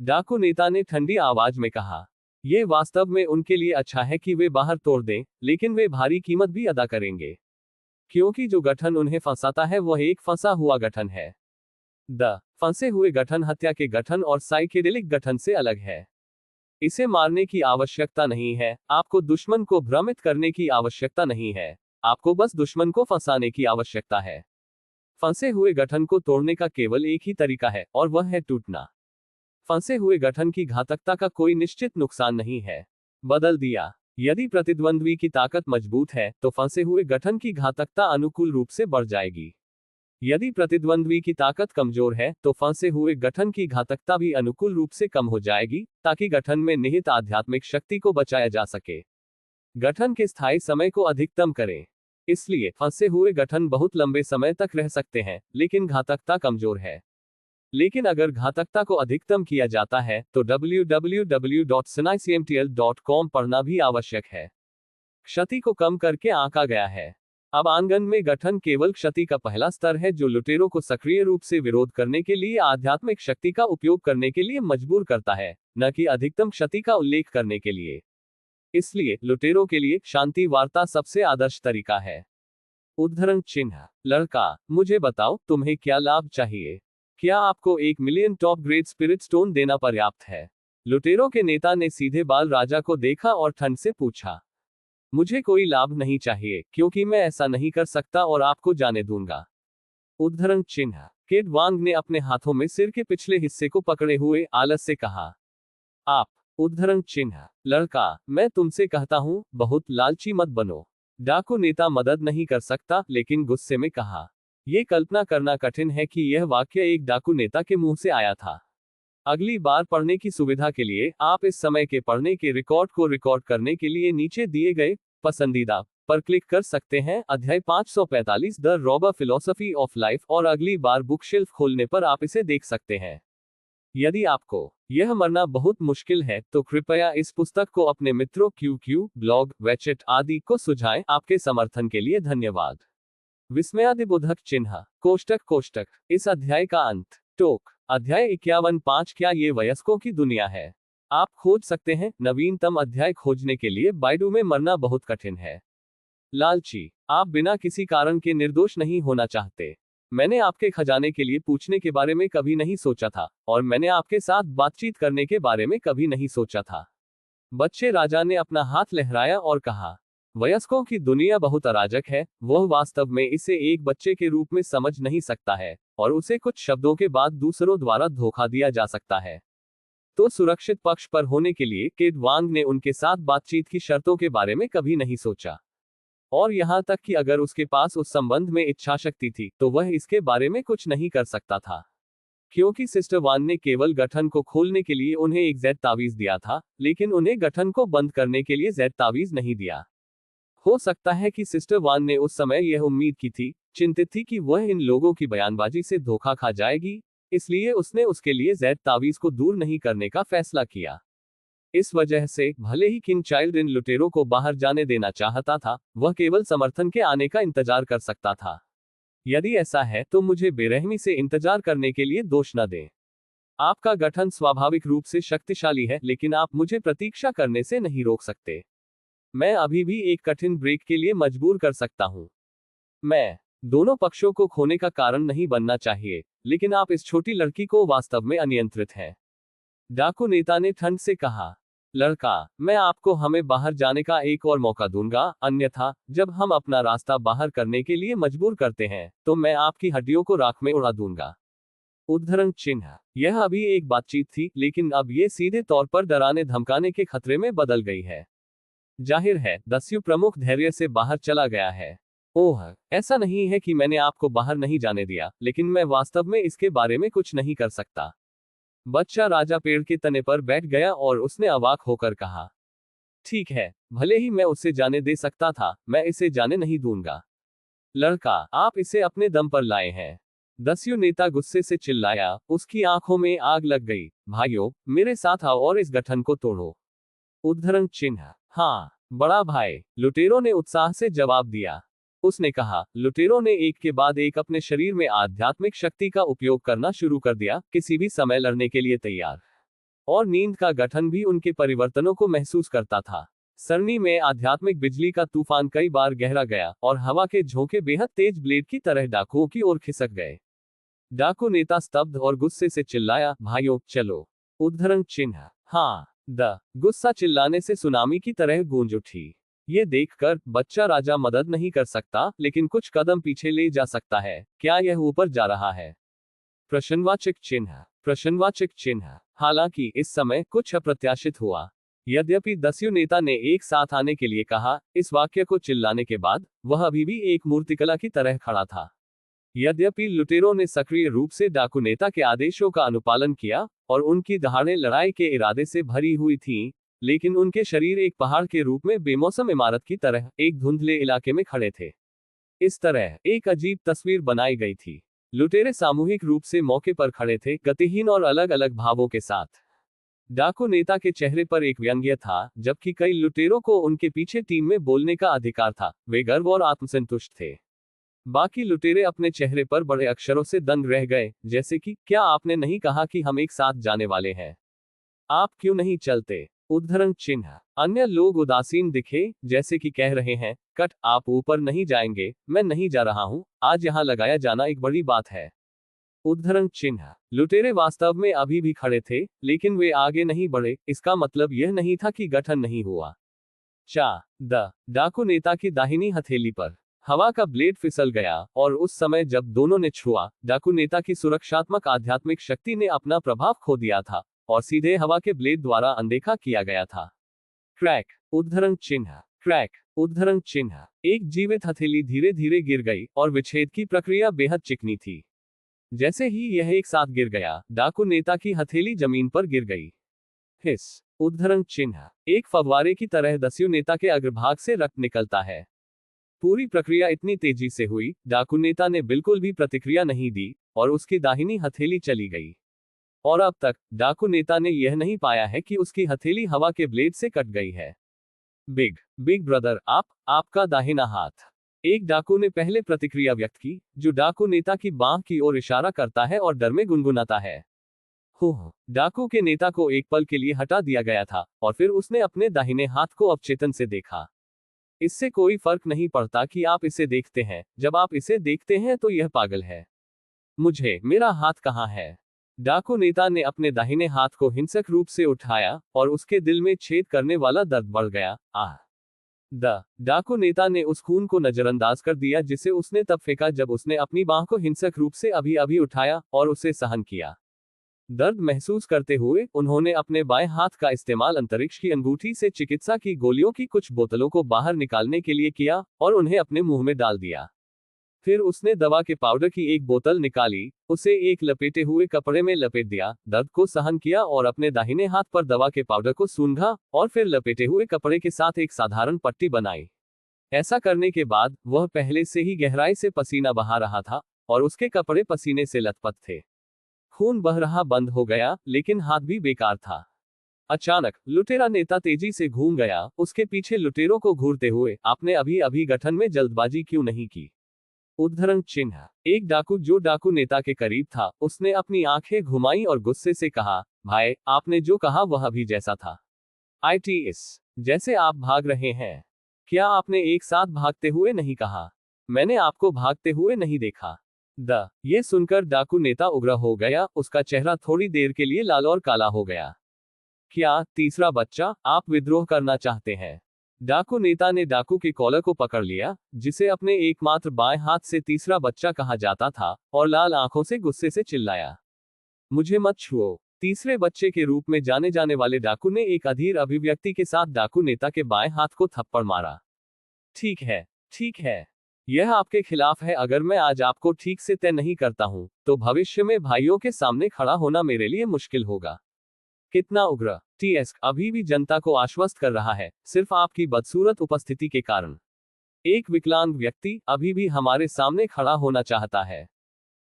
Speaker 1: डाकू नेता ने ठंडी आवाज में कहा। यह वास्तव में उनके लिए अच्छा है कि वे बाहर तोड़ दें, लेकिन वे भारी कीमत भी अदा करेंगे। क्योंकि जो गठन उन्हें फंसाता है वह एक फंसा हुआ गठन है। फंसे हुए गठन हत्या के गठन और साइकेडेलिक गठन से अलग है। इसे मारने की आवश्यकता नहीं है, आपको दुश्मन को भ्रमित करने की आवश्यकता नहीं है, आपको बस दुश्मन को फंसाने की आवश्यकता है। फंसे हुए गठन को तोड़ने का केवल एक ही तरीका है, और वह है टूटना। फंसे हुए गठन की घातकता का कोई निश्चित नुकसान नहीं है। बदल दिया। यदि प्रतिद्वंद्वी की ताकत मजबूत है, तो फंसे हुए गठन की घातकता अनुकूल रूप से बढ़ जाएगी। यदि प्रतिद्वंद्वी की ताकत कमजोर है, तो फंसे हुए गठन की घातकता भी अनुकूल रूप से कम हो जाएगी, ताकि गठन में निहित आध्यात्मिक शक्ति को बचाया जा सके। गठन के स्थायी समय को अधिकतम करें। इसलिए फंसे हुए गठन बहुत लंबे समय तक रह सकते हैं, लेकिन घातकता कमजोर है। लेकिन अगर घातकता को अधिकतम किया जाता है, तो www.sinaicmtl.com पढ़ना भी आवश्यक है। क्षति को कम करके आंका गया है। अब आंगन में गठन केवल क्षति का पहला स्तर है, जो लुटेरों को सक्रिय रूप से विरोध करने के लिए आध्यात्मिक शक्ति का उपयोग करने के लिए मजबूर करता है, न कि अधिकतम क्षति का उल्लेख करने के लिए। इसलिए लुटेरों के लिए शांति वार्ता सबसे आदर्श तरीका है। उद्धरण चिन्ह। लड़का, मुझे बताओ, तुम्हें क्या लाभ चाहिए? क्या आपको 1 million top grade spirit stone देना पर्याप्त है? लुटेरों के नेता ने सीधे बाल राजा को देखा और ठंड से पूछा। मुझे कोई लाभ नहीं चाहिए, क्योंकि मैं ऐसा नहीं कर सकता और आपको जाने दूंगा। उद्धरण चिन्ह। किड वांग ने अपने हाथों में सिर के पिछले हिस्से को पकड़े हुए आलस से कहा। आप। उद्धरण चिन्ह। लड़का, मैं तुमसे कहता हूं, बहुत लालची मत बनो। डाकू नेता मदद नहीं कर सकता, लेकिन गुस्से में कहा। यह कल्पना करना कठिन है कि यह वाक्य एक डाकू नेता के मुंह से आया था। अगली बार पढ़ने की सुविधा के लिए आप इस समय के पढ़ने के रिकॉर्ड को रिकॉर्ड करने के लिए नीचे दिए गए पसंदीदा पर क्लिक कर सकते हैं। अध्याय 545 the robber philosophy of life, और अगली बार बुक शेल्फ खोलने पर आप इसे देख सकते हैं। यदि आपको यह मरना बहुत मुश्किल है, तो कृपया इस पुस्तक को अपने मित्रों QQ, ब्लॉग, वेचेट आदि को सुझाएं। आपके समर्थन के लिए धन्यवाद। विस्मयादिबोधक चिन्ह। कोष्टक। इस अध्याय का अंत। टोक। अध्याय 51 क्या ये वयस्कों की दुनिया है? आप खोज सकते हैं। नवीनतम अध्याय खोजने के लिए बाइडू में मरना बहुत कठिन है। लालची। आप बिना किसी कारण के निर्दोष नहीं होना चाहते। मैंने आपके खजाने के लिए पूछने के बारे में कभी नहीं सोचा था, और मैंने आपके साथ बातचीत करने के बारे में कभी नहीं सोचा था। बच्चे राजा ने अपना हाथ लहराया और कहा, वयस्कों की दुनिया बहुत अराजक है। वह वास्तव में इसे एक बच्चे के रूप में समझ नहीं सकता है, और उसे कुछ शब्दों के बाद दूसरों द्वारा धोखा दिया जा सकता है। तो सुरक्षित पक्ष पर होने के लिए किड वांग ने उनके साथ बातचीत की शर्तों के बारे में कभी नहीं सोचा। और यहां तक कि अगर उसके पास उस संबंध में इच्छा शक्ति थी, तो वह इसके बारे में कुछ नहीं कर सकता था। क्योंकि सिस्टर वान ने केवल गठन को खोलने के लिए उन्हें एक जेड तावीज दिया था, लेकिन उन्हें गठन को बंद करने के लिए जेड तावीज नहीं दिया। हो सकता है कि सिस्टर वान ने उस समय यह उम्मीद की थी, चिंतित थी कि वह इन लोगों की बयानबाजी से धोखा खा जाएगी, इसलिए उसने उसके लिए जेड तावीज को दूर नहीं करने का फैसला किया। इस वजह से, भले ही किंग चाइल्ड इन लुटेरों को बाहर जाने देना चाहता था, वह केवल समर्थन के आने का इंतजार कर सकता था। यदि ऐसा है, तो मुझे बेरहमी से इंतजार करने के लिए दोष न दें। आपका गठन स्वाभाविक रूप से शक्तिशाली है, लेकिन आप मुझे प्रतीक्षा करने से नहीं रोक सकते। मैं अभी भी एक कठिन ब्रेक के लिए मजबूर कर सकता हूं। मैं दोनों पक्षों को खोने का कारण नहीं बनना चाहिए, लेकिन आप इस छोटी लड़की को वास्तव में अनियंत्रित हैं। डाकू नेता ने ठंड से कहा। लड़का, मैं आपको हमें बाहर जाने का एक और मौका दूंगा, अन्यथा जब हम अपना रास्ता बाहर करने के लिए मजबूर करते हैं तो मैं आपकी हड्डियों को राख में उड़ा दूंगा। उद्धरण चिन्ह। यह अभी एक बातचीत थी, लेकिन अब ये सीधे तौर पर डराने धमकाने के खतरे में बदल गई है। जाहिर है दस्यु प्रमुख धैर्य से बाहर चला गया है। ओह, ऐसा नहीं है कि मैंने आपको बाहर नहीं जाने दिया, लेकिन मैं वास्तव में इसके बारे में कुछ नहीं कर सकता। बच्चा राजा पेड़ के तने पर बैठ गया और उसने अवाक होकर कहा, ठीक है, भले ही मैं उसे जाने दे सकता था, मैं इसे जाने नहीं दूंगा। लड़का, आप इसे अपने दम पर लाए हैं। दस्यु नेता गुस्से से चिल्लाया, उसकी आंखों में आग लग गई। भाइयों, मेरे साथ आओ और इस गठन को तोड़ो। उद्धरण चिन्ह। हाँ, बड़ा भाई, लुटेरों ने उत्साह से जवाब दिया। उसने कहा, लुटेरों ने एक के बाद एक अपने शरीर में आध्यात्मिक शक्ति का उपयोग करना शुरू कर दिया, किसी भी समय लड़ने के लिए तैयार। और नींद का गठन भी उनके परिवर्तनों को महसूस करता था। सरनी में आध्यात्मिक बिजली का तूफान कई बार गहरा गया और हवा के झोंके बेहद तेज ब्लेड की तरह डाकुओं की ओर खिसक गए। डाकू नेता स्तब्ध और गुस्से से चिल्लाया, भाइयों, चलो। उद्धरण चिन्ह। हाँ, द गुस्सा चिल्लाने से सुनामी की तरह गूंज उठी। ये देखकर बच्चा राजा मदद नहीं कर सकता, लेकिन कुछ कदम पीछे ले जा सकता है। क्या यह ऊपर जा रहा है? प्रश्नवाचक चिन्ह। प्रश्नवाचक चिन्ह। हालांकि इस समय कुछ अप्रत्याशित हुआ। यद्यपि दस्यु नेता ने एक साथ आने के लिए कहा, इस वाक्य को चिल्लाने के बाद वह अभी भी एक मूर्तिकला की तरह खड़ा था। यद्यपि लुटेरों ने सक्रिय रूप से डाकू नेता के आदेशों का अनुपालन किया और उनकी दहाड़ें लड़ाई के इरादे से भरी हुई थीं, लेकिन उनके शरीर एक पहाड़ के रूप में बेमौसम इमारत की तरह एक धुंधले इलाके में खड़े थे। इस तरह एक अजीब तस्वीर बनाई गई थी। लुटेरे सामूहिक रूप से मौके पर खड़े थे, गतिहीन और अलग अलग भावों के साथ। डाकू नेता के चेहरे पर एक व्यंग्य था, जबकि कई लुटेरों को उनके पीछे टीम में बोलने का अधिकार था। वे गर्व और आत्मसंतुष्ट थे। बाकी लुटेरे अपने चेहरे पर बड़े अक्षरों से दंग रह गए, जैसे कि, क्या आपने नहीं कहा कि हम एक साथ जाने वाले हैं? आप क्यों नहीं चलते? उद्धरण चिन्ह। अन्य लोग उदासीन दिखे, जैसे कि कह रहे हैं, कट, आप ऊपर नहीं जाएंगे, मैं नहीं जा रहा हूं, आज यहां लगाया जाना एक बड़ी बात है। उद्धरण चिन्ह। लुटेरे वास्तव में अभी भी खड़े थे, लेकिन वे आगे नहीं बढ़े। इसका मतलब यह नहीं था कि गठन नहीं हुआ। द डाकू नेता की दाहिनी हथेली पर हवा का ब्लेड फिसल गया, और उस समय जब दोनों ने छुआ, डाकू नेता की सुरक्षात्मक आध्यात्मिक शक्ति ने अपना प्रभाव खो दिया था और सीधे हवा के ब्लेड द्वारा अनदेखा किया गया था। क्रैक। उद्धरण चिन्ह। क्रैक। उद्धरण चिन्ह। एक जीवित हथेली धीरे धीरे गिर गई और विच्छेद की प्रक्रिया बेहद चिकनी थी। जैसे ही यह एक साथ गिर गया, डाकू नेता की हथेली जमीन पर गिर गई। हिस। उद्धरण चिन्ह। एक फव्वारे की तरह दस्यु नेता के अग्रभाग से रक्त निकलता है। पूरी प्रक्रिया इतनी तेजी से हुई, डाकू नेता ने बिल्कुल भी प्रतिक्रिया नहीं दी और उसकी दाहिनी हथेली चली गई। और अब तक डाकू नेता ने यह नहीं पाया है कि उसकी हथेली हवा के ब्लेड से कट गई है। बिग ब्रदर, आपका दाहिना हाथ। एक डाकू ने पहले प्रतिक्रिया व्यक्त की, जो डाकू नेता की बांह की ओर इशारा करता है और डर में गुनगुनाता है। हो, डाकू के नेता को एक पल के लिए हटा दिया गया था और फिर उसने अपने दाहिने हाथ को अवचेतन से देखा। इससे कोई फर्क नहीं पड़ता कि आप इसे देखते हैं, जब आप इसे देखते हैं तो यह पागल है। मेरा हाथ कहाँ है? डाकू नेता ने अपने दाहिने हाथ को हिंसक रूप से उठाया और उसके दिल में छेद करने वाला दर्द बढ़ गया। डाकू नेता ने उस खून को नजरअंदाज कर दिया जिसे उसने तब फेंका जब उसने अपनी बांह को हिंसक रूप से अभी अभी उठाया और उसे सहन किया। दर्द महसूस करते हुए उन्होंने अपने बाएं हाथ का इस्तेमाल अंतरिक्ष की अंगूठी से चिकित्सा की गोलियों की कुछ बोतलों को बाहर निकालने के लिए किया और उन्हें अपने मुंह में डाल दिया। फिर उसने दवा के पाउडर की एक बोतल निकाली, उसे एक लपेटे हुए कपड़े में लपेट दिया, दर्द को सहन किया और अपने दाहिने हाथ पर दवा के पाउडर को सूंघा और फिर लपेटे हुए कपड़े के साथ एक साधारण पट्टी बनाई। ऐसा करने के बाद वह पहले से ही गहराई से पसीना बहा रहा था और उसके कपड़े पसीने से लथपथ थे। खून बह रहा बंद हो गया, लेकिन हाथ भी बेकार था। अचानक लुटेरा नेता तेजी से घूम गया, उसके पीछे लुटेरों को घूरते हुए, आपने अभी अभी गठन में जल्दबाजी क्यों नहीं की? उद्धरण चिन्ह। एक डाकू जो डाकू नेता के करीब था, उसने अपनी आंखें घुमाई और गुस्से से कहा, भाई, आपने जो कहा वह अभी जैसा था। ITS। जैसे आप भाग रहे हैं। क्या आपने एक साथ भागते हुए नहीं कहा? मैंने आपको भागते हुए नहीं देखा। ये सुनकर डाकू नेता उग्र हो गया, उसका चेहरा थोड़ी देर के लिए लाल और काला हो गया। क्या तीसरा बच्चा, आप विद्रोह करना चाहते हैं? डाकू नेता ने डाकू के कॉलर को पकड़ लिया, जिसे अपने एकमात्र बाएं हाथ से तीसरा बच्चा कहा जाता था, और लाल आंखों से गुस्से से चिल्लाया, मुझे मत छुओ। तीसरे बच्चे के रूप में जाने जाने वाले डाकू ने एक अधीर अभिव्यक्ति के साथ डाकू नेता के बाएं हाथ को थप्पड़ मारा। ठीक है, ठीक है। यह आपके खिलाफ है। अगर मैं आज आपको ठीक से तय नहीं करता हूं, तो भविष्य में भाइयों के सामने खड़ा होना मेरे लिए मुश्किल होगा। कितना उग्र। टीएस अभी भी जनता को आश्वस्त कर रहा है, सिर्फ आपकी बदसूरत उपस्थिति के कारण। एक विकलांग व्यक्ति अभी भी हमारे सामने खड़ा होना चाहता है।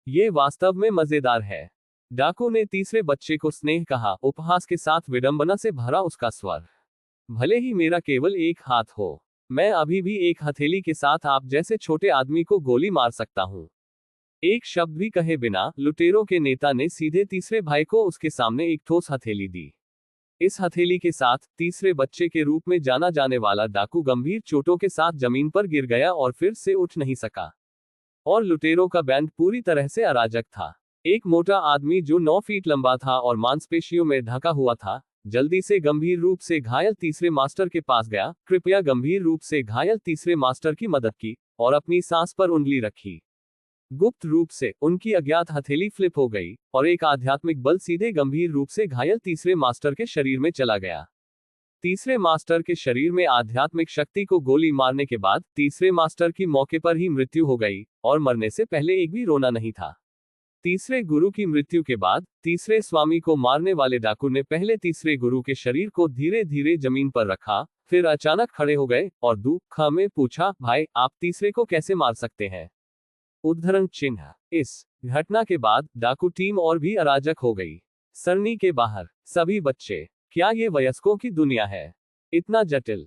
Speaker 1: ये वास्तव में मजेदार है। डाकू ने तीसरे बच्चे को स्नेह कहा, उपहास के साथ विडंबना से भरा उसका स्वर। भले ही मेरा केवल एक हाथ हो, मैं अभी भी एक हथेली के साथ आप जैसे छोटे आदमी को गोली मार सकता हूं। एक शब्द भी कहे बिना लुटेरों के नेता ने सीधे तीसरे भाई को उसके सामने एक ठोस हथेली दी। इस हथेली के साथ तीसरे बच्चे के रूप में जाना जाने वाला डाकू गंभीर चोटों के साथ जमीन पर गिर गया और फिर से उठ नहीं सका। और लुटेरों का बैंड पूरी तरह से अराजक था। एक मोटा आदमी जो 9 फीट लंबा था और मांसपेशियों में ढका हुआ था, जल्दी से गंभीर रूप से घायल तीसरे मास्टर के पास गया, कृपया गंभीर रूप से घायल तीसरे मास्टर की मदद की, और अपनी सांस पर उंगली रखी। गुप्त रूप से उनकी अज्ञात हथेली फ्लिप हो गई, और एक आध्यात्मिक बल सीधे गंभीर रूप से घायल तीसरे मास्टर के शरीर में चला गया। तीसरे मास्टर के शरीर में आध्यात्मिक शक्ति को गोली मारने के बाद तीसरे मास्टर की मौके पर ही मृत्यु हो गई, और मरने से पहले एक भी रोना नहीं था। तीसरे गुरु की मृत्यु के बाद तीसरे स्वामी को मारने वाले डाकू ने पहले तीसरे गुरु के शरीर को धीरे धीरे जमीन पर रखा, फिर अचानक खड़े हो गए और दुख में पूछा, भाई आप तीसरे को कैसे मार सकते हैं? उद्धरण चिन्ह। इस घटना के बाद डाकू टीम और भी अराजक हो गई। सरनी के बाहर सभी बच्चे। क्या ये वयस्कों की दुनिया है? इतना जटिल।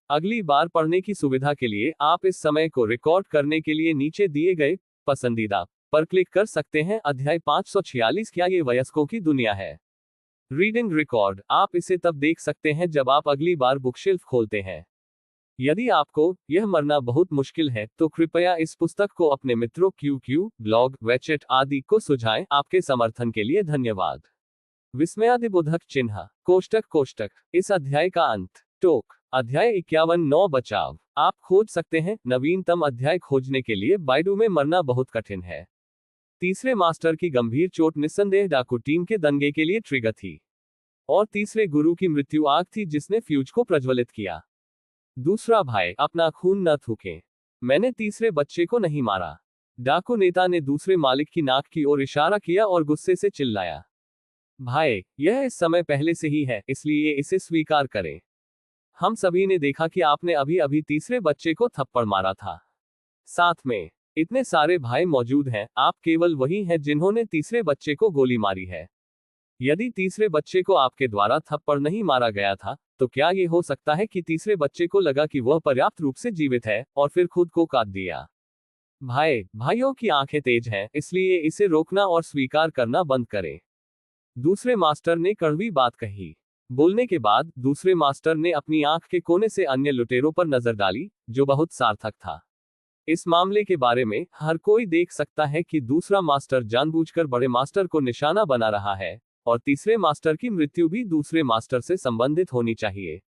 Speaker 1: अगली बार पढ़ने की सुविधा के लिए आप इस समय को रिकॉर्ड करने के लिए नीचे दिए गए पसंदीदा पर क्लिक कर सकते हैं। अध्याय 546, क्या ये वयस्कों की दुनिया है? Reading record. आप इसे तब देख सकते हैं जब आप अगली बार बुकशेल्फ खोलते हैं। यदि आपको यह मरना बहुत मुश्किल है, तो कृपया इस पुस्तक को अपने मित्रों QQ, ब्लॉग, वेचेट आदि को सुझाएं। आपके समर्थन के लिए धन्यवाद। विस्मयादिबोधक चिन्ह। कोष्टक कोष्टक। इस अध्याय का अंत। टोक। अध्याय 51 9 बचाव। आप खोज सकते हैं। नवीनतम अध्याय खोजने के लिए बाइडू में मरना बहुत कठिन है। तीसरे मास्टर की गंभीर चोट निस्संदेह डाकू टीम के दंगे के लिए ट्रिगर थी, और तीसरे गुरु की मृत्यु आग थी जिसने फ्यूज को प्रज्वलित किया। दूसरा भाई, अपना खून न थूकें। मैंने तीसरे बच्चे को नहीं मारा। डाकू नेता ने दूसरे मालिक की नाक की ओर इशारा किया और गुस्से से चिल्लाया, भाई, यह इस समय पहले से ही है, इसलिए इसे स्वीकार करें। हम सभी ने देखा कि आपने अभी अभी तीसरे बच्चे को थप्पड़ मारा था। साथ में इतने सारे भाई मौजूद हैं, आप केवल वही हैं जिन्होंने तीसरे बच्चे को गोली मारी है। यदि तीसरे बच्चे को आपके द्वारा थप्पड़ नहीं मारा गया था, तो क्या ये हो सकता है कि तीसरे बच्चे को लगा कि वह पर्याप्त रूप से जीवित है, और फिर खुद को काट दिया? भाइयों की आंखें तेज हैं, इसलिए इसे रोकना और स्वीकार करना बंद करें। दूसरे मास्टर ने कड़वी बात कही। बोलने के बाद दूसरे मास्टर ने अपनी आंख के कोने से अन्य लुटेरों पर नजर डाली, जो बहुत सार्थक था। इस मामले के बारे में हर कोई देख सकता है कि दूसरा मास्टर जानबूझकर बड़े मास्टर को निशाना बना रहा है, और तीसरे मास्टर की मृत्यु भी दूसरे मास्टर से संबंधित होनी चाहिए।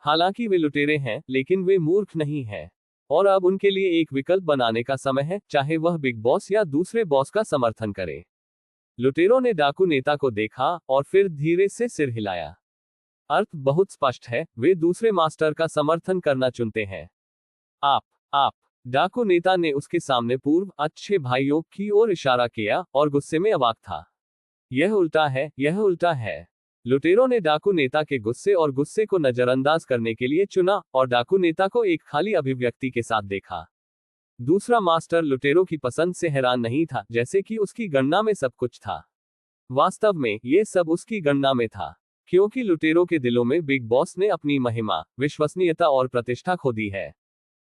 Speaker 1: हालांकि वे लुटेरे हैं, लेकिन वे मूर्ख नहीं हैं, और अब उनके लिए एक विकल्प बनाने का समय है, चाहे वह बिग बॉस या दूसरे बॉस का समर्थन करे। लुटेरों ने डाकू नेता को देखा और फिर धीरे से सिर हिलाया। अर्थ बहुत स्पष्ट है, वे दूसरे मास्टर का समर्थन करना चुनते हैं। आप डाकू नेता ने उसके सामने पूर्व अच्छे भाइयों की ओर इशारा किया और गुस्से में अवाक था। यह उल्टा है, यह उल्टा है। लुटेरों ने डाकू नेता के गुस्से और गुस्से को नजरअंदाज करने के लिए चुना, और डाकू नेता को एक खाली अभिव्यक्ति के साथ देखा। दूसरा मास्टर लुटेरों की पसंद से हैरान नहीं था, जैसे कि उसकी गणना में सब कुछ था। वास्तव में ये सब उसकी गणना में था, क्योंकि लुटेरों के दिलों में बिग बॉस ने अपनी महिमा, विश्वसनीयता और प्रतिष्ठा खो दी है।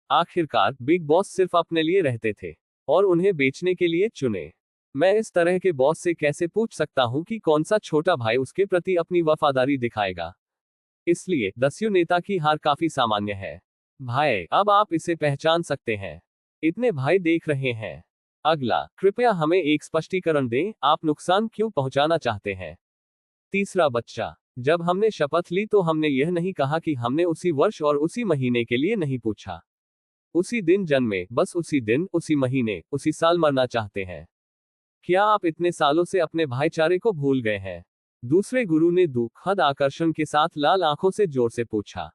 Speaker 1: आखिरकार बिग बॉस सिर्फ अपने लिए रहते थे, और उन्हें बेचने के लिए चुने। मैं इस तरह के बॉस से कैसे पूछ सकता हूं कि कौन सा छोटा भाई उसके प्रति अपनी वफादारी दिखाएगा? इसलिए दस्यु नेता की हार काफी सामान्य है। भाई, अब आप इसे पहचान सकते हैं। इतने भाई देख रहे हैं। अगला, कृपया हमें एक स्पष्टीकरण दें, आप नुकसान क्यों पहुंचाना चाहते हैं? तीसरा बच्चा। जब हमने शपथ ली तो हमने यह नहीं कहा कि हमने उसी वर्ष और उसी महीने के लिए नहीं पूछा। उसी दिन जन्मे, बस उसी दिन, उसी महीने, उसी साल मरना चाहते हैं। क्या आप इतने सालों से अपने भाईचारे को भूल गए हैं? दूसरे गुरु ने दुखद आकर्षण के साथ लाल आंखों से जोर से पूछा।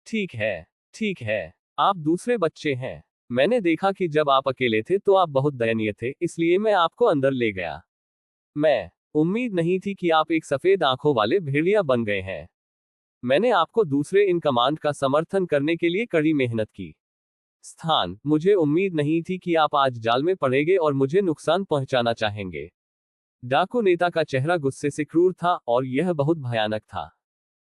Speaker 1: ठीक है, ठीक है, आप दूसरे बच्चे हैं। मैंने देखा कि जब आप अकेले थे तो आप बहुत दयनीय थे, इसलिए मैं आपको अंदर ले गया। मैं उम्मीद नहीं थी कि आप एक सफेद आंखों वाले भेड़िया बन गए हैं। मैंने आपको दूसरे इन कमांड का समर्थन करने के लिए कड़ी मेहनत की। स्थान, मुझे उम्मीद नहीं थी कि आप आज जाल में पड़ेंगे और मुझे नुकसान पहुंचाना चाहेंगे। डाकू नेता का चेहरा गुस्से से क्रूर था और यह बहुत भयानक था।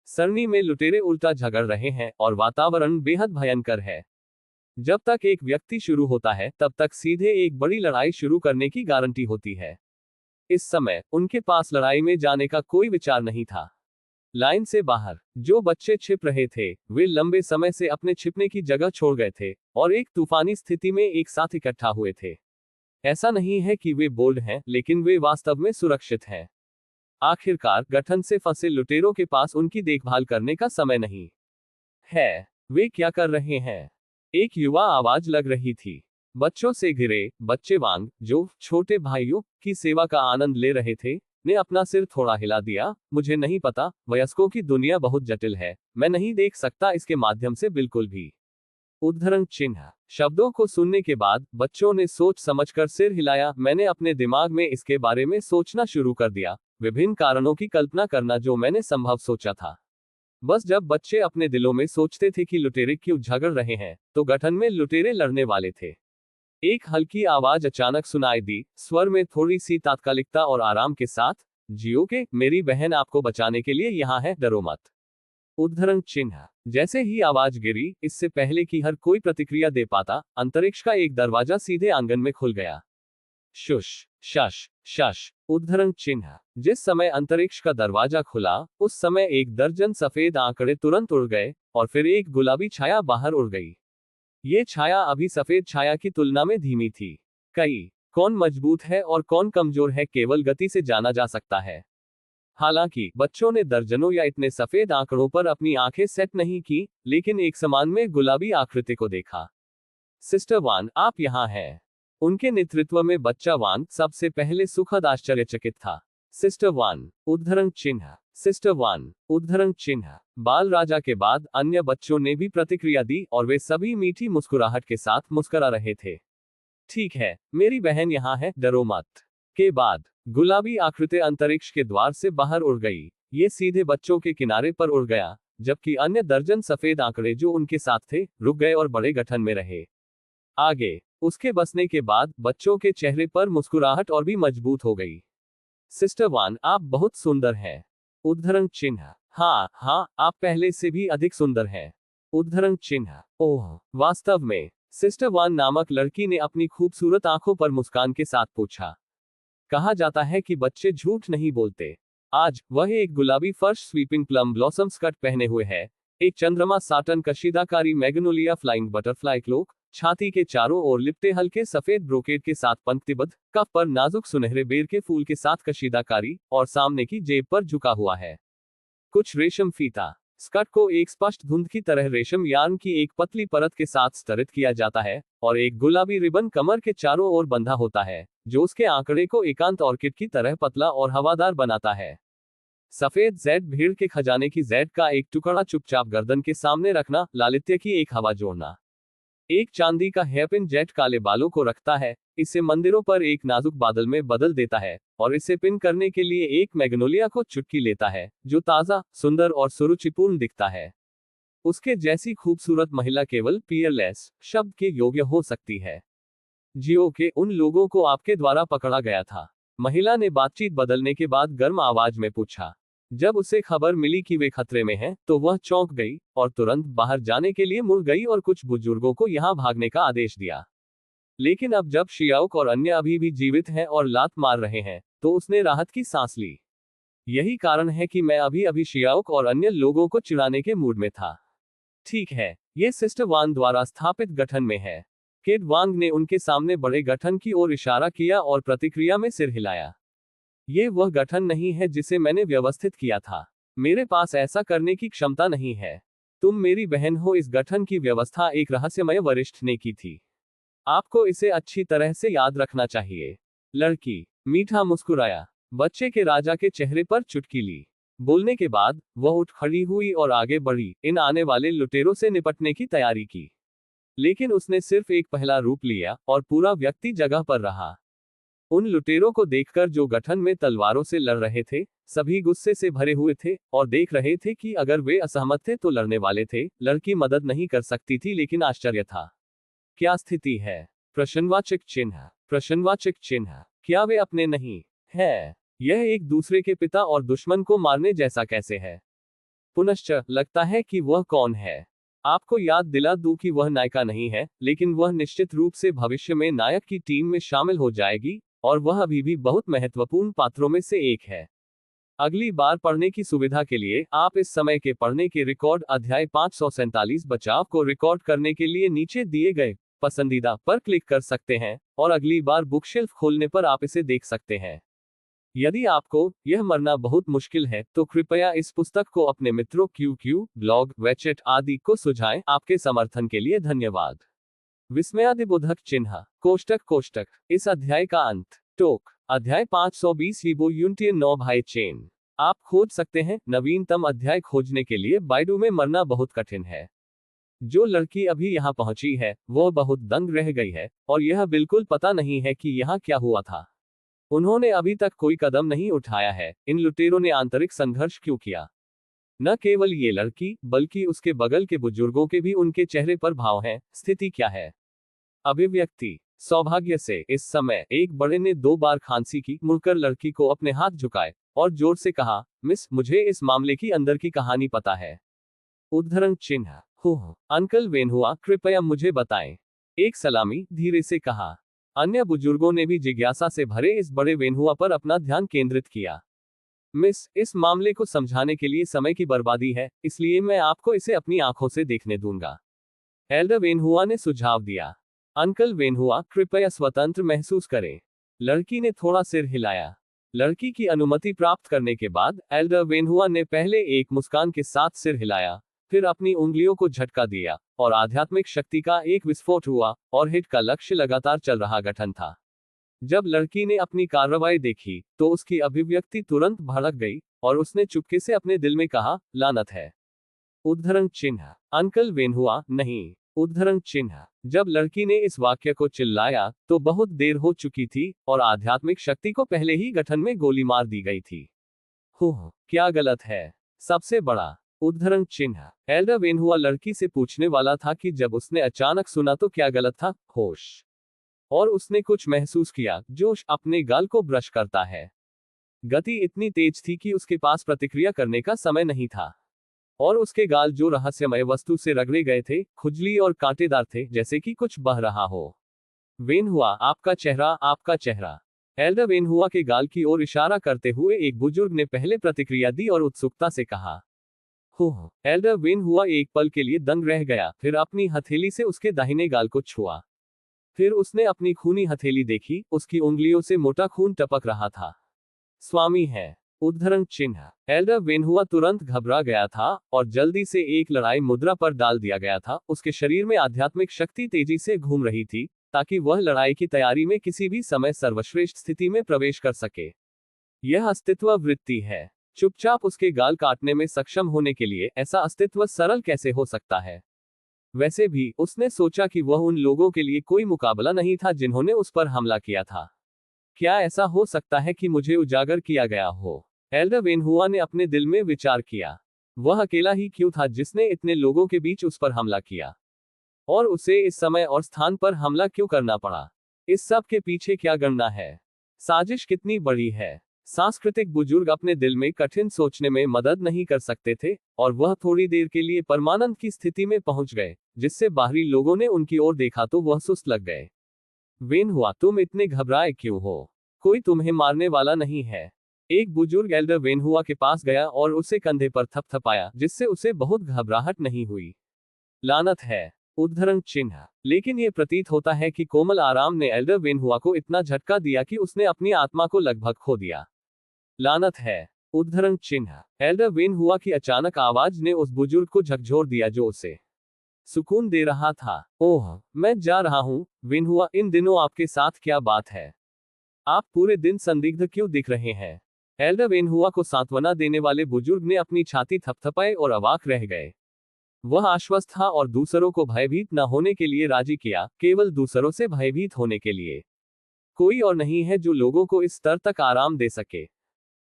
Speaker 1: सरनी में लुटेरे उल्टा झगड़ रहे हैं और वातावरण बेहद भयंकर है। जब तक एक व्यक्ति शुरू होता है तब तक सीधे एक बड़ी लड़ाई शुरू करने की गारंटी होती है। इस समय उनके पास लड़ाई में जाने का कोई विचार नहीं था। लाइन से बाहर जो बच्चे छिप रहे थे वे लंबे समय से अपने छिपने की जगह छोड़ गए थे और एक तूफानी स्थिति में एक साथ इकट्ठा हुए थे। ऐसा नहीं है कि वे बोल्ड हैं, लेकिन वे वास्तव में सुरक्षित हैं। आखिरकार गठन से फंसे लुटेरों के पास उनकी देखभाल करने का समय नहीं है। वे क्या कर रहे हैं? एक युवा आवाज लग रही थी। बच्चों से घिरे बच्चे वांग, जो छोटे भाइयों की सेवा का आनंद ले रहे थे, ने अपना सिर थोड़ा हिला दिया। मुझे नहीं पता, वयस्कों की दुनिया बहुत जटिल है, मैं नहीं देख सकता इसके माध्यम से बिल्कुल भी। उद्धरण चिन्ह। शब्दों को सुनने के बाद बच्चों ने सोच समझकर सिर हिलाया। मैंने अपने दिमाग में इसके बारे में सोचना शुरू कर दिया, विभिन्न कारणों की कल्पना करना जो मैंने संभव सोचा था। बस जब बच्चे अपने दिलों में सोचते थे कि लुटेरे क्यों झगड़ रहे हैं, तो गठन में लुटेरे लड़ने वाले थे। एक हल्की आवाज अचानक सुनाई दी, स्वर में थोड़ी सी तात्कालिकता और आराम के साथ, जियो के, मेरी बहन आपको बचाने के लिए यहाँ है, डरो मत। उद्धरण चिन्ह। जैसे ही आवाज गिरी, इससे पहले कि हर कोई प्रतिक्रिया दे पाता, अंतरिक्ष का एक दरवाजा सीधे आंगन में खुल गया। शुश, शश, शश। उद्धरण चिन्ह। जिस समय अंतरिक्ष का दरवाजा खुला, उस समय एक दर्जन सफेद आंकड़े तुरंत उड़ गए और फिर एक गुलाबी छाया बाहर उड़ गई। ये छाया अभी सफेद छाया की तुलना में धीमी थी। कौन मजबूत है और कौन कमजोर है केवल गति से जाना जा सकता है। हालांकि बच्चों ने दर्जनों या इतने सफेद आंकड़ों पर अपनी आंखें सेट नहीं की, लेकिन एक समान में गुलाबी आकृति को देखा। सिस्टर वान, आप यहाँ हैं। उनके नेतृत्व में बच्चा वान सबसे पहले सुखद आश्चर्यचकित था। सिस्टर वान। उद्धरण चिन्ह। सिस्टर वान। उद्धरण चिन्ह। बाल राजा के बाद अन्य बच्चों ने भी प्रतिक्रिया दी और वे सभी मीठी मुस्कुराहट के साथ मुस्कुरा रहे थे। ठीक है, मेरी बहन यहाँ है, डरो मत। के बाद गुलाबी आकृति अंतरिक्ष के द्वार से बाहर उड़ गई। ये सीधे बच्चों के किनारे पर उड़ गया, जबकि अन्य दर्जन सफेद आंकड़े जो उनके साथ थे रुक गए और बड़े गठन में रहे। आगे उसके बसने के बाद बच्चों के चेहरे पर मुस्कुराहट और भी मजबूत हो गई। सिस्टर वान, आप बहुत सुंदर हैं। उद्धरण चिन्ह। हाँ, आप पहले से भी अधिक सुंदर हैं। उद्धरण चिन्ह। ओह, वास्तव में? सिस्टर वान नामक लड़की ने अपनी खूबसूरत आंखों पर मुस्कान के साथ पूछा। कहा जाता है कि बच्चे झूठ नहीं बोलते। आज वह एक गुलाबी फर्श स्वीपिंग प्लम ब्लॉसम स्कर्ट पहने हुए है, एक चंद्रमा साटन कशीदाकारी मैग्नोलिया फ्लाइंग बटरफ्लाई क्लोक, छाती के चारों ओर लिपटे हल्के सफेद ब्रोकेड के साथ पंक्तिबद्ध, कफ पर नाजुक सुनहरे बेर के फूल के साथ कशीदाकारी, और सामने की जेब पर झुका हुआ है कुछ रेशम फीता। स्कर्ट को एक स्पष्ट धुंध की तरह रेशम यार्न की एक पतली परत के साथ स्तरित किया जाता है, और एक गुलाबी रिबन कमर के चारों ओर बंधा होता है, जो उसके आंकड़े को एकांत ऑर्किड की तरह पतला और हवादार बनाता है। सफेद जेड भीड़ के खजाने की जेड का एक टुकड़ा चुपचाप गर्दन के सामने रखना, लालित्य की एक हवा जोड़ना। एक चांदी का हेयरपिन जेट काले बालों को रखता है, इसे मंदिरों पर एक नाजुक बादल में बदल देता है, और इसे पिन करने के लिए एक मैग्नोलिया को चुटकी लेता है, जो ताजा, सुंदर और सुरुचिपूर्ण दिखता है। उसके जैसी खूबसूरत महिला केवल पियरलेस शब्द के योग्य हो सकती है। जियो के, उन लोगों को आपके द्वारा पकड़ा गया था। महिला ने बातचीत बदलने के बाद गर्म आवाज में पूछा। जब उसे खबर मिली कि वे खतरे में हैं, तो वह चौंक गई और तुरंत बाहर जाने के लिए मुड़ गई और कुछ बुजुर्गों को यहां भागने का आदेश दिया। लेकिन अब जब शियाओक और अन्य अभी भी जीवित हैं और लात मार रहे हैं, तो उसने राहत की सांस ली। यही कारण है कि मैं अभी शियाओक और अन्य लोगों को चिढ़ाने के मूड में था। ठीक है, ये सिस्टर वान द्वारा स्थापित गठन में है। किड वांग ने उनके सामने बड़े गठन की ओर इशारा किया और प्रतिक्रिया में सिर हिलाया। ये वह गठन नहीं है जिसे मैंने व्यवस्थित किया था। मेरे पास ऐसा करने की क्षमता नहीं है। तुम मेरी बहन हो। इस गठन की व्यवस्था एक रहस्यमय वरिष्ठ ने की थी। आपको इसे अच्छी तरह से याद रखना चाहिए। लड़की मीठा मुस्कुराया। बच्चे के राजा के चेहरे पर चुटकी ली। बोलने के बाद वह उठ खड़ी हुई और आगे बढ़ी, इन आने वाले लुटेरों से निपटने की तैयारी की। लेकिन उसने सिर्फ एक पहला रूप लिया और पूरा व्यक्ति जगह पर रहा। उन लुटेरों को देखकर जो गठन में तलवारों से लड़ रहे थे, सभी गुस्से से भरे हुए थे और देख रहे थे कि अगर वे असहमत थे तो लड़ने वाले थे। लड़की मदद नहीं कर सकती थी, लेकिन आश्चर्य था। क्या स्थिति है? प्रश्नवाचक चिन्ह। प्रश्नवाचक चिन्ह। क्या वे अपने नहीं है? यह एक दूसरे के पिता और दुश्मन को मारने जैसा कैसे है? पुनश्च लगता है कि वह कौन है? आपको याद दिला दूं कि वह नायिका नहीं है, लेकिन वह निश्चित रूप से भविष्य में नायक की टीम में शामिल हो जाएगी, और वह अभी भी बहुत महत्वपूर्ण पात्रों में से एक है। अगली बार पढ़ने की सुविधा के लिए आप इस समय के पढ़ने के रिकॉर्ड अध्याय 547 बचाव को रिकॉर्ड करने के लिए नीचे दिए गए पसंदीदा पर क्लिक कर सकते हैं, और अगली बार बुकशेल्फ खोलने पर आप इसे देख सकते हैं। यदि आपको यह मरना बहुत मुश्किल है तो कृपया इस पुस्तक को अपने मित्रों QQ, ब्लॉग, वेचेट आदि को सुझाएं। आपके समर्थन के लिए धन्यवाद। विस्मयादिबोधक चिन्ह। कोष्टक कोष्टक। इस अध्याय का अंत। टोक। अध्याय 520 हीबो यूनिटियन 9 भाई चेन। आप खोज सकते हैं। नवीनतम अध्याय खोजने के लिए बाइडू में मरना बहुत कठिन है। जो लड़की अभी यहाँ पहुंची है वह बहुत दंग रह गई है, और यह बिल्कुल पता नहीं है कि यहाँ क्या हुआ था। उन्होंने अभी तक कोई कदम नहीं उठाया है। इन लुटेरों ने आंतरिक संघर्ष क्यों किया? न केवल ये लड़की, बल्कि उसके बगल के बुजुर्गों के भी उनके चेहरे पर भाव हैं। स्थिति क्या है? अभिव्यक्ति। सौभाग्य से इस समय एक बड़े ने 2 बार खांसी की, मुड़कर लड़की को अपने हाथ झुकाए और जोर से कहा, मिस, मुझे इस मामले की अंदर की कहानी पता है। उद्धरण चिन्ह। हो अंकल वेनहुआ, कृपया मुझे बताएं। एक सलामी धीरे से कहा। अन्य बुजुर्गों ने भी जिज्ञासा से भरे इस बड़े वेनहुआ पर अपना ध्यान केंद्रित किया। मिस, इस मामले को समझाने के लिए समय की बर्बादी है, इसलिए मैं आपको इसे अपनी आंखों से देखने दूंगा। एल्डर वेनहुआ ने सुझाव दिया। अंकल वेनहुआ, कृपया स्वतंत्र महसूस करें। लड़की ने थोड़ा सिर हिलाया। लड़की की अनुमति प्राप्त करने के बाद एल्डर वेनहुआ ने पहले एक मुस्कान के साथ सिर हिलाया, फिर अपनी उंगलियों को झटका दिया, और आध्यात्मिक शक्ति का एक विस्फोट हुआ, और हिट का लक्ष्य लगातार चल रहा गठन था। जब लड़की ने अपनी कार्रवाई देखी तो उसकी अभिव्यक्ति तुरंत भड़क गई, और उसने चुपके से अपने दिल में कहा, लानत है। उद्धरण चिन्ह। अंकल वेनहुआ, नहीं। उद्धरण चिन्ह। जब लड़की ने इस वाक्य को चिल्लाया तो बहुत देर हो चुकी थी, और आध्यात्मिक शक्ति को पहले ही गठन में गोली मार दी गई थी। क्या गलत है? सबसे बड़ा। उद्धरण चिन्ह। एल्डर वेनहुआ लड़की से पूछने वाला था कि जब उसने अचानक सुना तो क्या गलत था? होश। और उसने कुछ महसूस किया। जोश अपने गाल को ब्रश करता है। गति इतनी तेज थी कि उसके पास प्रतिक्रिया करने का समय नहीं था, और उसके गाल जो रहस्यमय वस्तु से रगड़े गए थे, खुजली और कांटेदार थे, जैसे कि कुछ बह रहा हो। वेनहुआ, आपका चेहरा, आपका चेहरा। एल्डर वेनहुआ के गाल की ओर इशारा करते हुए एक बुजुर्ग ने पहले प्रतिक्रिया दी और उत्सुकता से कहा। एल्डर वेनहुआ एक पल के लिए दंग रह गया, फिर अपनी हथेली से उसके दाहिने गाल को छुआ। फिर उसने अपनी खूनी हथेली देखी, उसकी उंगलियों से मोटा खून टपक रहा था। स्वामी है। उद्धरण चिन्ह। एल्डर वेनहुआ तुरंत घबरा गया था, और जल्दी से एक लड़ाई मुद्रा पर डाल दिया गया था। उसके शरीर में आध्यात्मिक शक्ति तेजी से घूम रही थी, ताकि वह लड़ाई की तैयारी में किसी भी समय सर्वश्रेष्ठ स्थिति में प्रवेश कर सके। यह अस्तित्व वृत्ति है। चुपचाप उसके गाल काटने में सक्षम होने के लिए ऐसा अस्तित्व सरल कैसे हो सकता है? वैसे भी उसने सोचा कि वह उन लोगों के लिए कोई मुकाबला नहीं था जिन्होंने उस पर हमला किया था। क्या ऐसा हो सकता है कि मुझे उजागर किया गया हो? एल्डर वेनहुआ ने अपने दिल में विचार किया। वह अकेला ही क्यों था जिसने इतने लोगों के बीच उस पर हमला किया? और उसे इस समय और स्थान पर हमला क्यों करना पड़ा? इस सब के पीछे क्या गणना है? साजिश कितनी बड़ी है? सांस्कृतिक बुजुर्ग अपने दिल में कठिन सोचने में मदद नहीं कर सकते थे, और वह थोड़ी देर के लिए परमानंद की स्थिति में पहुंच गए, जिससे बाहरी लोगों ने उनकी ओर देखा तो वह सुस्त लग गए। वेनहुआ, तुम इतने घबराए क्यों हो? कोई तुम्हें मारने वाला नहीं है। एक बुजुर्ग एल्डर वेनहुआ के पास गया और उसे कंधे पर थपथपाया, जिससे उसे बहुत घबराहट नहीं हुई। लानत है। उद्धरण चिन्ह। लेकिन ये प्रतीत होता है कि कोमल आराम ने एल्डर वेनहुआ को इतना झटका दिया कि उसने अपनी आत्मा को लगभग खो दिया। लानत है। उद्धरण चिन्ह। एल्डर वेन हुआ की अचानक आवाज ने उस बुजुर्ग को झकझोर दिया जो उसे सुकून दे रहा था। ओह, मैं जा रहा हूं, वेन हुआ, इन दिनों आपके साथ क्या बात है? आप पूरे दिन संदिग्ध क्यों दिख रहे हैं? एल्डर वेन हुआ को सांत्वना देने वाले बुजुर्ग ने अपनी छाती थपथपाई और अवाक रह गए। वह आश्वस्त था और दूसरों को भयभीत न होने के लिए राजी किया, केवल दूसरों से भयभीत होने के लिए। कोई और नहीं है जो लोगों को इस स्तर तक आराम दे सके।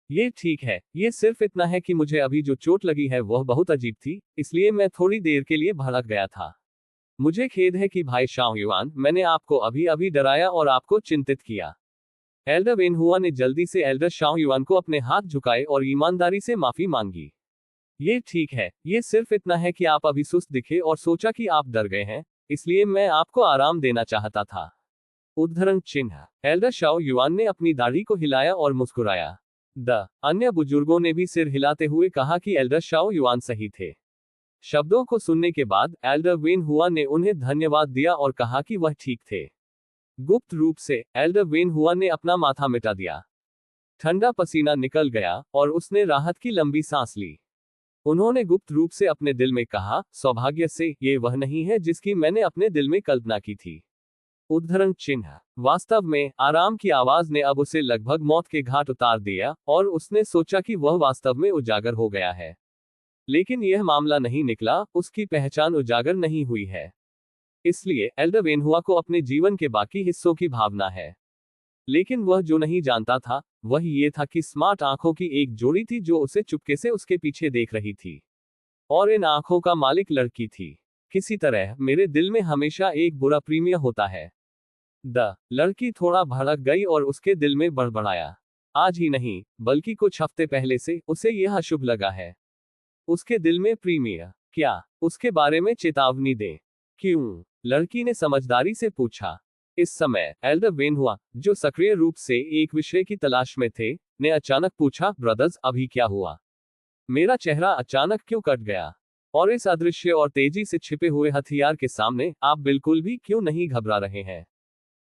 Speaker 1: ये ठीक है, ये सिर्फ इतना है कि मुझे अभी जो चोट लगी है वह बहुत अजीब थी, इसलिए मैं थोड़ी देर के लिए भड़क गया था। मुझे खेद है कि भाई शाओयुआन, मैंने आपको अभी अभी डराया और आपको चिंतित किया। एल्डर वेन हुआ ने जल्दी से एल्डर शाओयुआन को अपने हाथ झुकाए और ईमानदारी से माफी मांगी। ये ठीक है, ये सिर्फ इतना है कि आप अभी सुस्त दिखे और सोचा कि आप डर गए हैं, इसलिए मैं आपको आराम देना चाहता था। उद्धरण चिन्ह। एल्डर शाओयुआन ने अपनी दाढ़ी को हिलाया और मुस्कुराया। अन्य बुजुर्गों ने भी सिर हिलाते हुए कहा कि एल्डर शाओयुआन सही थे। शब्दों को सुनने के बाद एल्डर वेन हुआ ने उन्हें धन्यवाद दिया और कहा कि वह ठीक थे। गुप्त रूप से एल्डर वेन हुआ ने अपना माथा मिटा दिया। ठंडा पसीना निकल गया और उसने राहत की लंबी सांस ली। उन्होंने गुप्त रूप से अपने दिल में कहा, सौभाग्य से ये वह नहीं है जिसकी मैंने अपने दिल में कल्पना की थी। उद्धरण चिन्ह। वास्तव में आराम की आवाज ने अब उसे लगभग मौत के घाट उतार दिया और उसने सोचा कि वह वास्तव में उजागर हो गया है। लेकिन यह मामला नहीं निकला, उसकी पहचान उजागर नहीं हुई है। इसलिए एल्डर वेन हुआ को अपने जीवन के बाकी हिस्सों की भावना है। लेकिन वह जो नहीं जानता था वह ये था कि स्मार्ट आंखों की एक जोड़ी थी जो उसे चुपके से उसके पीछे देख रही थी। और इन आंखों का मालिक लड़की थी। किसी तरह मेरे दिल में हमेशा एक बुरा प्रीमियर होता है। लड़की थोड़ा भड़क गई और उसके दिल में बड़बड़ाया। आज ही नहीं, बल्कि कुछ हफ्ते पहले से उसे यह अशुभ लगा है। उसके दिल में प्रीमियर क्या? उसके बारे में चेतावनी दे। क्यों? लड़की ने समझदारी से पूछा। इस समय एल्डर वेन हुआ, जो सक्रिय रूप से एक विषय की तलाश में थे, ने अचानक पूछा, ब्रदर्स, अभी क्या हुआ? मेरा चेहरा अचानक क्यों कट गया? और इस अदृश्य और तेजी से छिपे हुए हथियार के सामने आप बिल्कुल भी क्यों नहीं घबरा रहे हैं?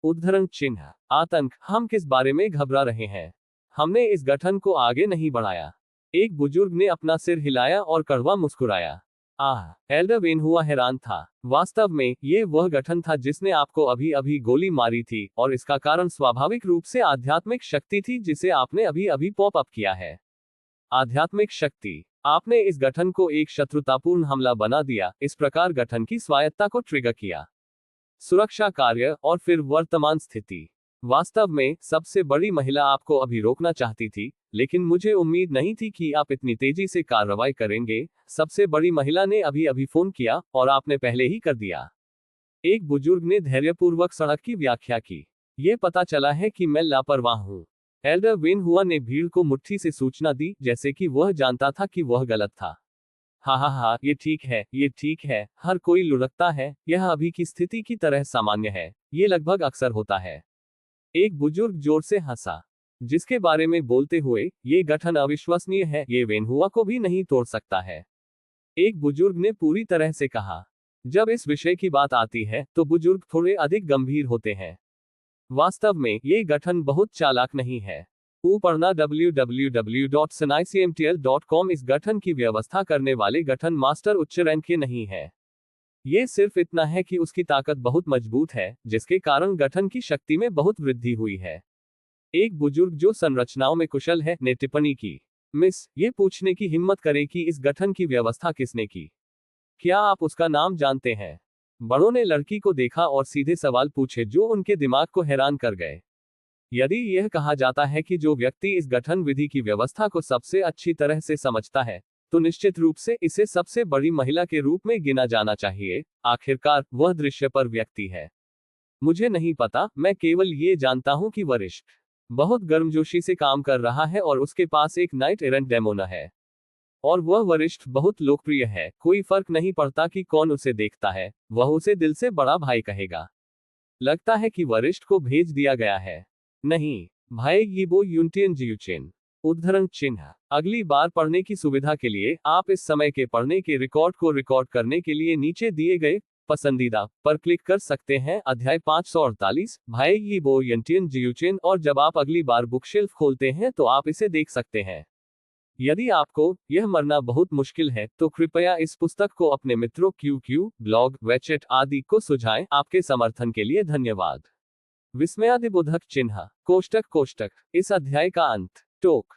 Speaker 1: उद्धरण चिन्ह। आतंक। हम किस बारे में घबरा रहे हैं? हमने इस गठन को आगे नहीं बढ़ाया। एक बुजुर्ग ने अपना सिर हिलाया और कड़वा मुस्कुराया। एल्डर वेन हुआ हैरान था। वास्तव में ये वह गठन था जिसने आपको अभी अभी गोली मारी थी और इसका कारण स्वाभाविक रूप से आध्यात्मिक शक्ति थी जिसे आपने अभी अभी पॉप अप किया है। आध्यात्मिक शक्ति। आपने इस गठन को एक शत्रुतापूर्ण हमला बना दिया, इस प्रकार गठन की स्वायत्ता को ट्रिगर किया। सुरक्षा कार्य और फिर वर्तमान स्थिति। वास्तव में सबसे बड़ी महिला आपको अभी रोकना चाहती थी, लेकिन मुझे उम्मीद नहीं थी कि आप इतनी तेजी से कार्रवाई करेंगे। सबसे बड़ी महिला ने अभी अभी फोन किया और आपने पहले ही कर दिया। एक बुजुर्ग ने धैर्यपूर्वक सड़क की व्याख्या की। यह पता चला है कि मैं लापरवाह हूं। एल्डर वेन हुआ ने भीड़ को मुट्ठी से सूचना दी, जैसे कि वह जानता था कि वह गलत था। हा, ये ठीक है, ये ठीक है, हर कोई लुढ़कता है, यह अभी की स्थिति की तरह सामान्य है, ये लगभग अक्सर होता है। एक बुजुर्ग जोर से हंसा, जिसके बारे में बोलते हुए, ये गठन अविश्वसनीय है, ये वेन हुआ को भी नहीं तोड़ सकता है। एक बुजुर्ग ने पूरी तरह से कहा। जब इस विषय की बात आती है तो बुजुर्ग थोड़े अधिक गंभीर होते हैं। वास्तव में ये गठन बहुत चालाक नहीं है। पढ़ना www.snicmtl.com। इस गठन की व्यवस्था करने वाले गठन मास्टर उच्च रैंक के नहीं है। ये सिर्फ इतना है कि उसकी ताकत बहुत मजबूत है, जिसके कारण गठन की शक्ति में बहुत वृद्धि हुई है। एक बुजुर्ग जो संरचनाओं में कुशल है ने टिप्पणी की। मिस, ये पूछने की हिम्मत करे कि इस गठन की व्यवस्था किसने की? क्या आप उसका नाम जानते हैं? बड़ों ने लड़की को देखा और सीधे सवाल पूछे जो उनके दिमाग को हैरान कर गए। यदि यह कहा जाता है कि जो व्यक्ति इस गठन विधि की व्यवस्था को सबसे अच्छी तरह से समझता है, तो निश्चित रूप से इसे सबसे बड़ी महिला के रूप में गिना जाना चाहिए। आखिरकार वह दृश्य पर व्यक्ति है। मुझे नहीं पता, मैं केवल ये जानता हूं कि वरिष्ठ बहुत गर्मजोशी से काम कर रहा है और उसके पास एक नाइट एरेंट डेमोना है। और वह वरिष्ठ बहुत लोकप्रिय है, कोई फर्क नहीं पड़ता कि कौन उसे देखता है, वह उसे दिल से बड़ा भाई कहेगा। लगता है कि वरिष्ठ को भेज दिया गया है। नहीं, भाई यीबो यूनटियन जियुचेन। उद्धरण चिन्ह। अगली बार पढ़ने की सुविधा के लिए आप इस समय के पढ़ने के रिकॉर्ड को रिकॉर्ड करने के लिए नीचे दिए गए पसंदीदा पर क्लिक कर सकते हैं। अध्याय 548, भाई यीबो यूनटियन जियुचेन। और जब आप अगली बार बुकशेल्फ खोलते हैं तो आप इसे देख सकते हैं। यदि आपको यह मरना बहुत मुश्किल है तो कृपया इस पुस्तक को अपने मित्रों QQ, ब्लॉग, वेचेट आदि को सुझाएं। आपके समर्थन के लिए धन्यवाद। विस्मयादिबोधक चिन्ह कोष्टक कोष्टक। इस अध्याय का अंत। टोक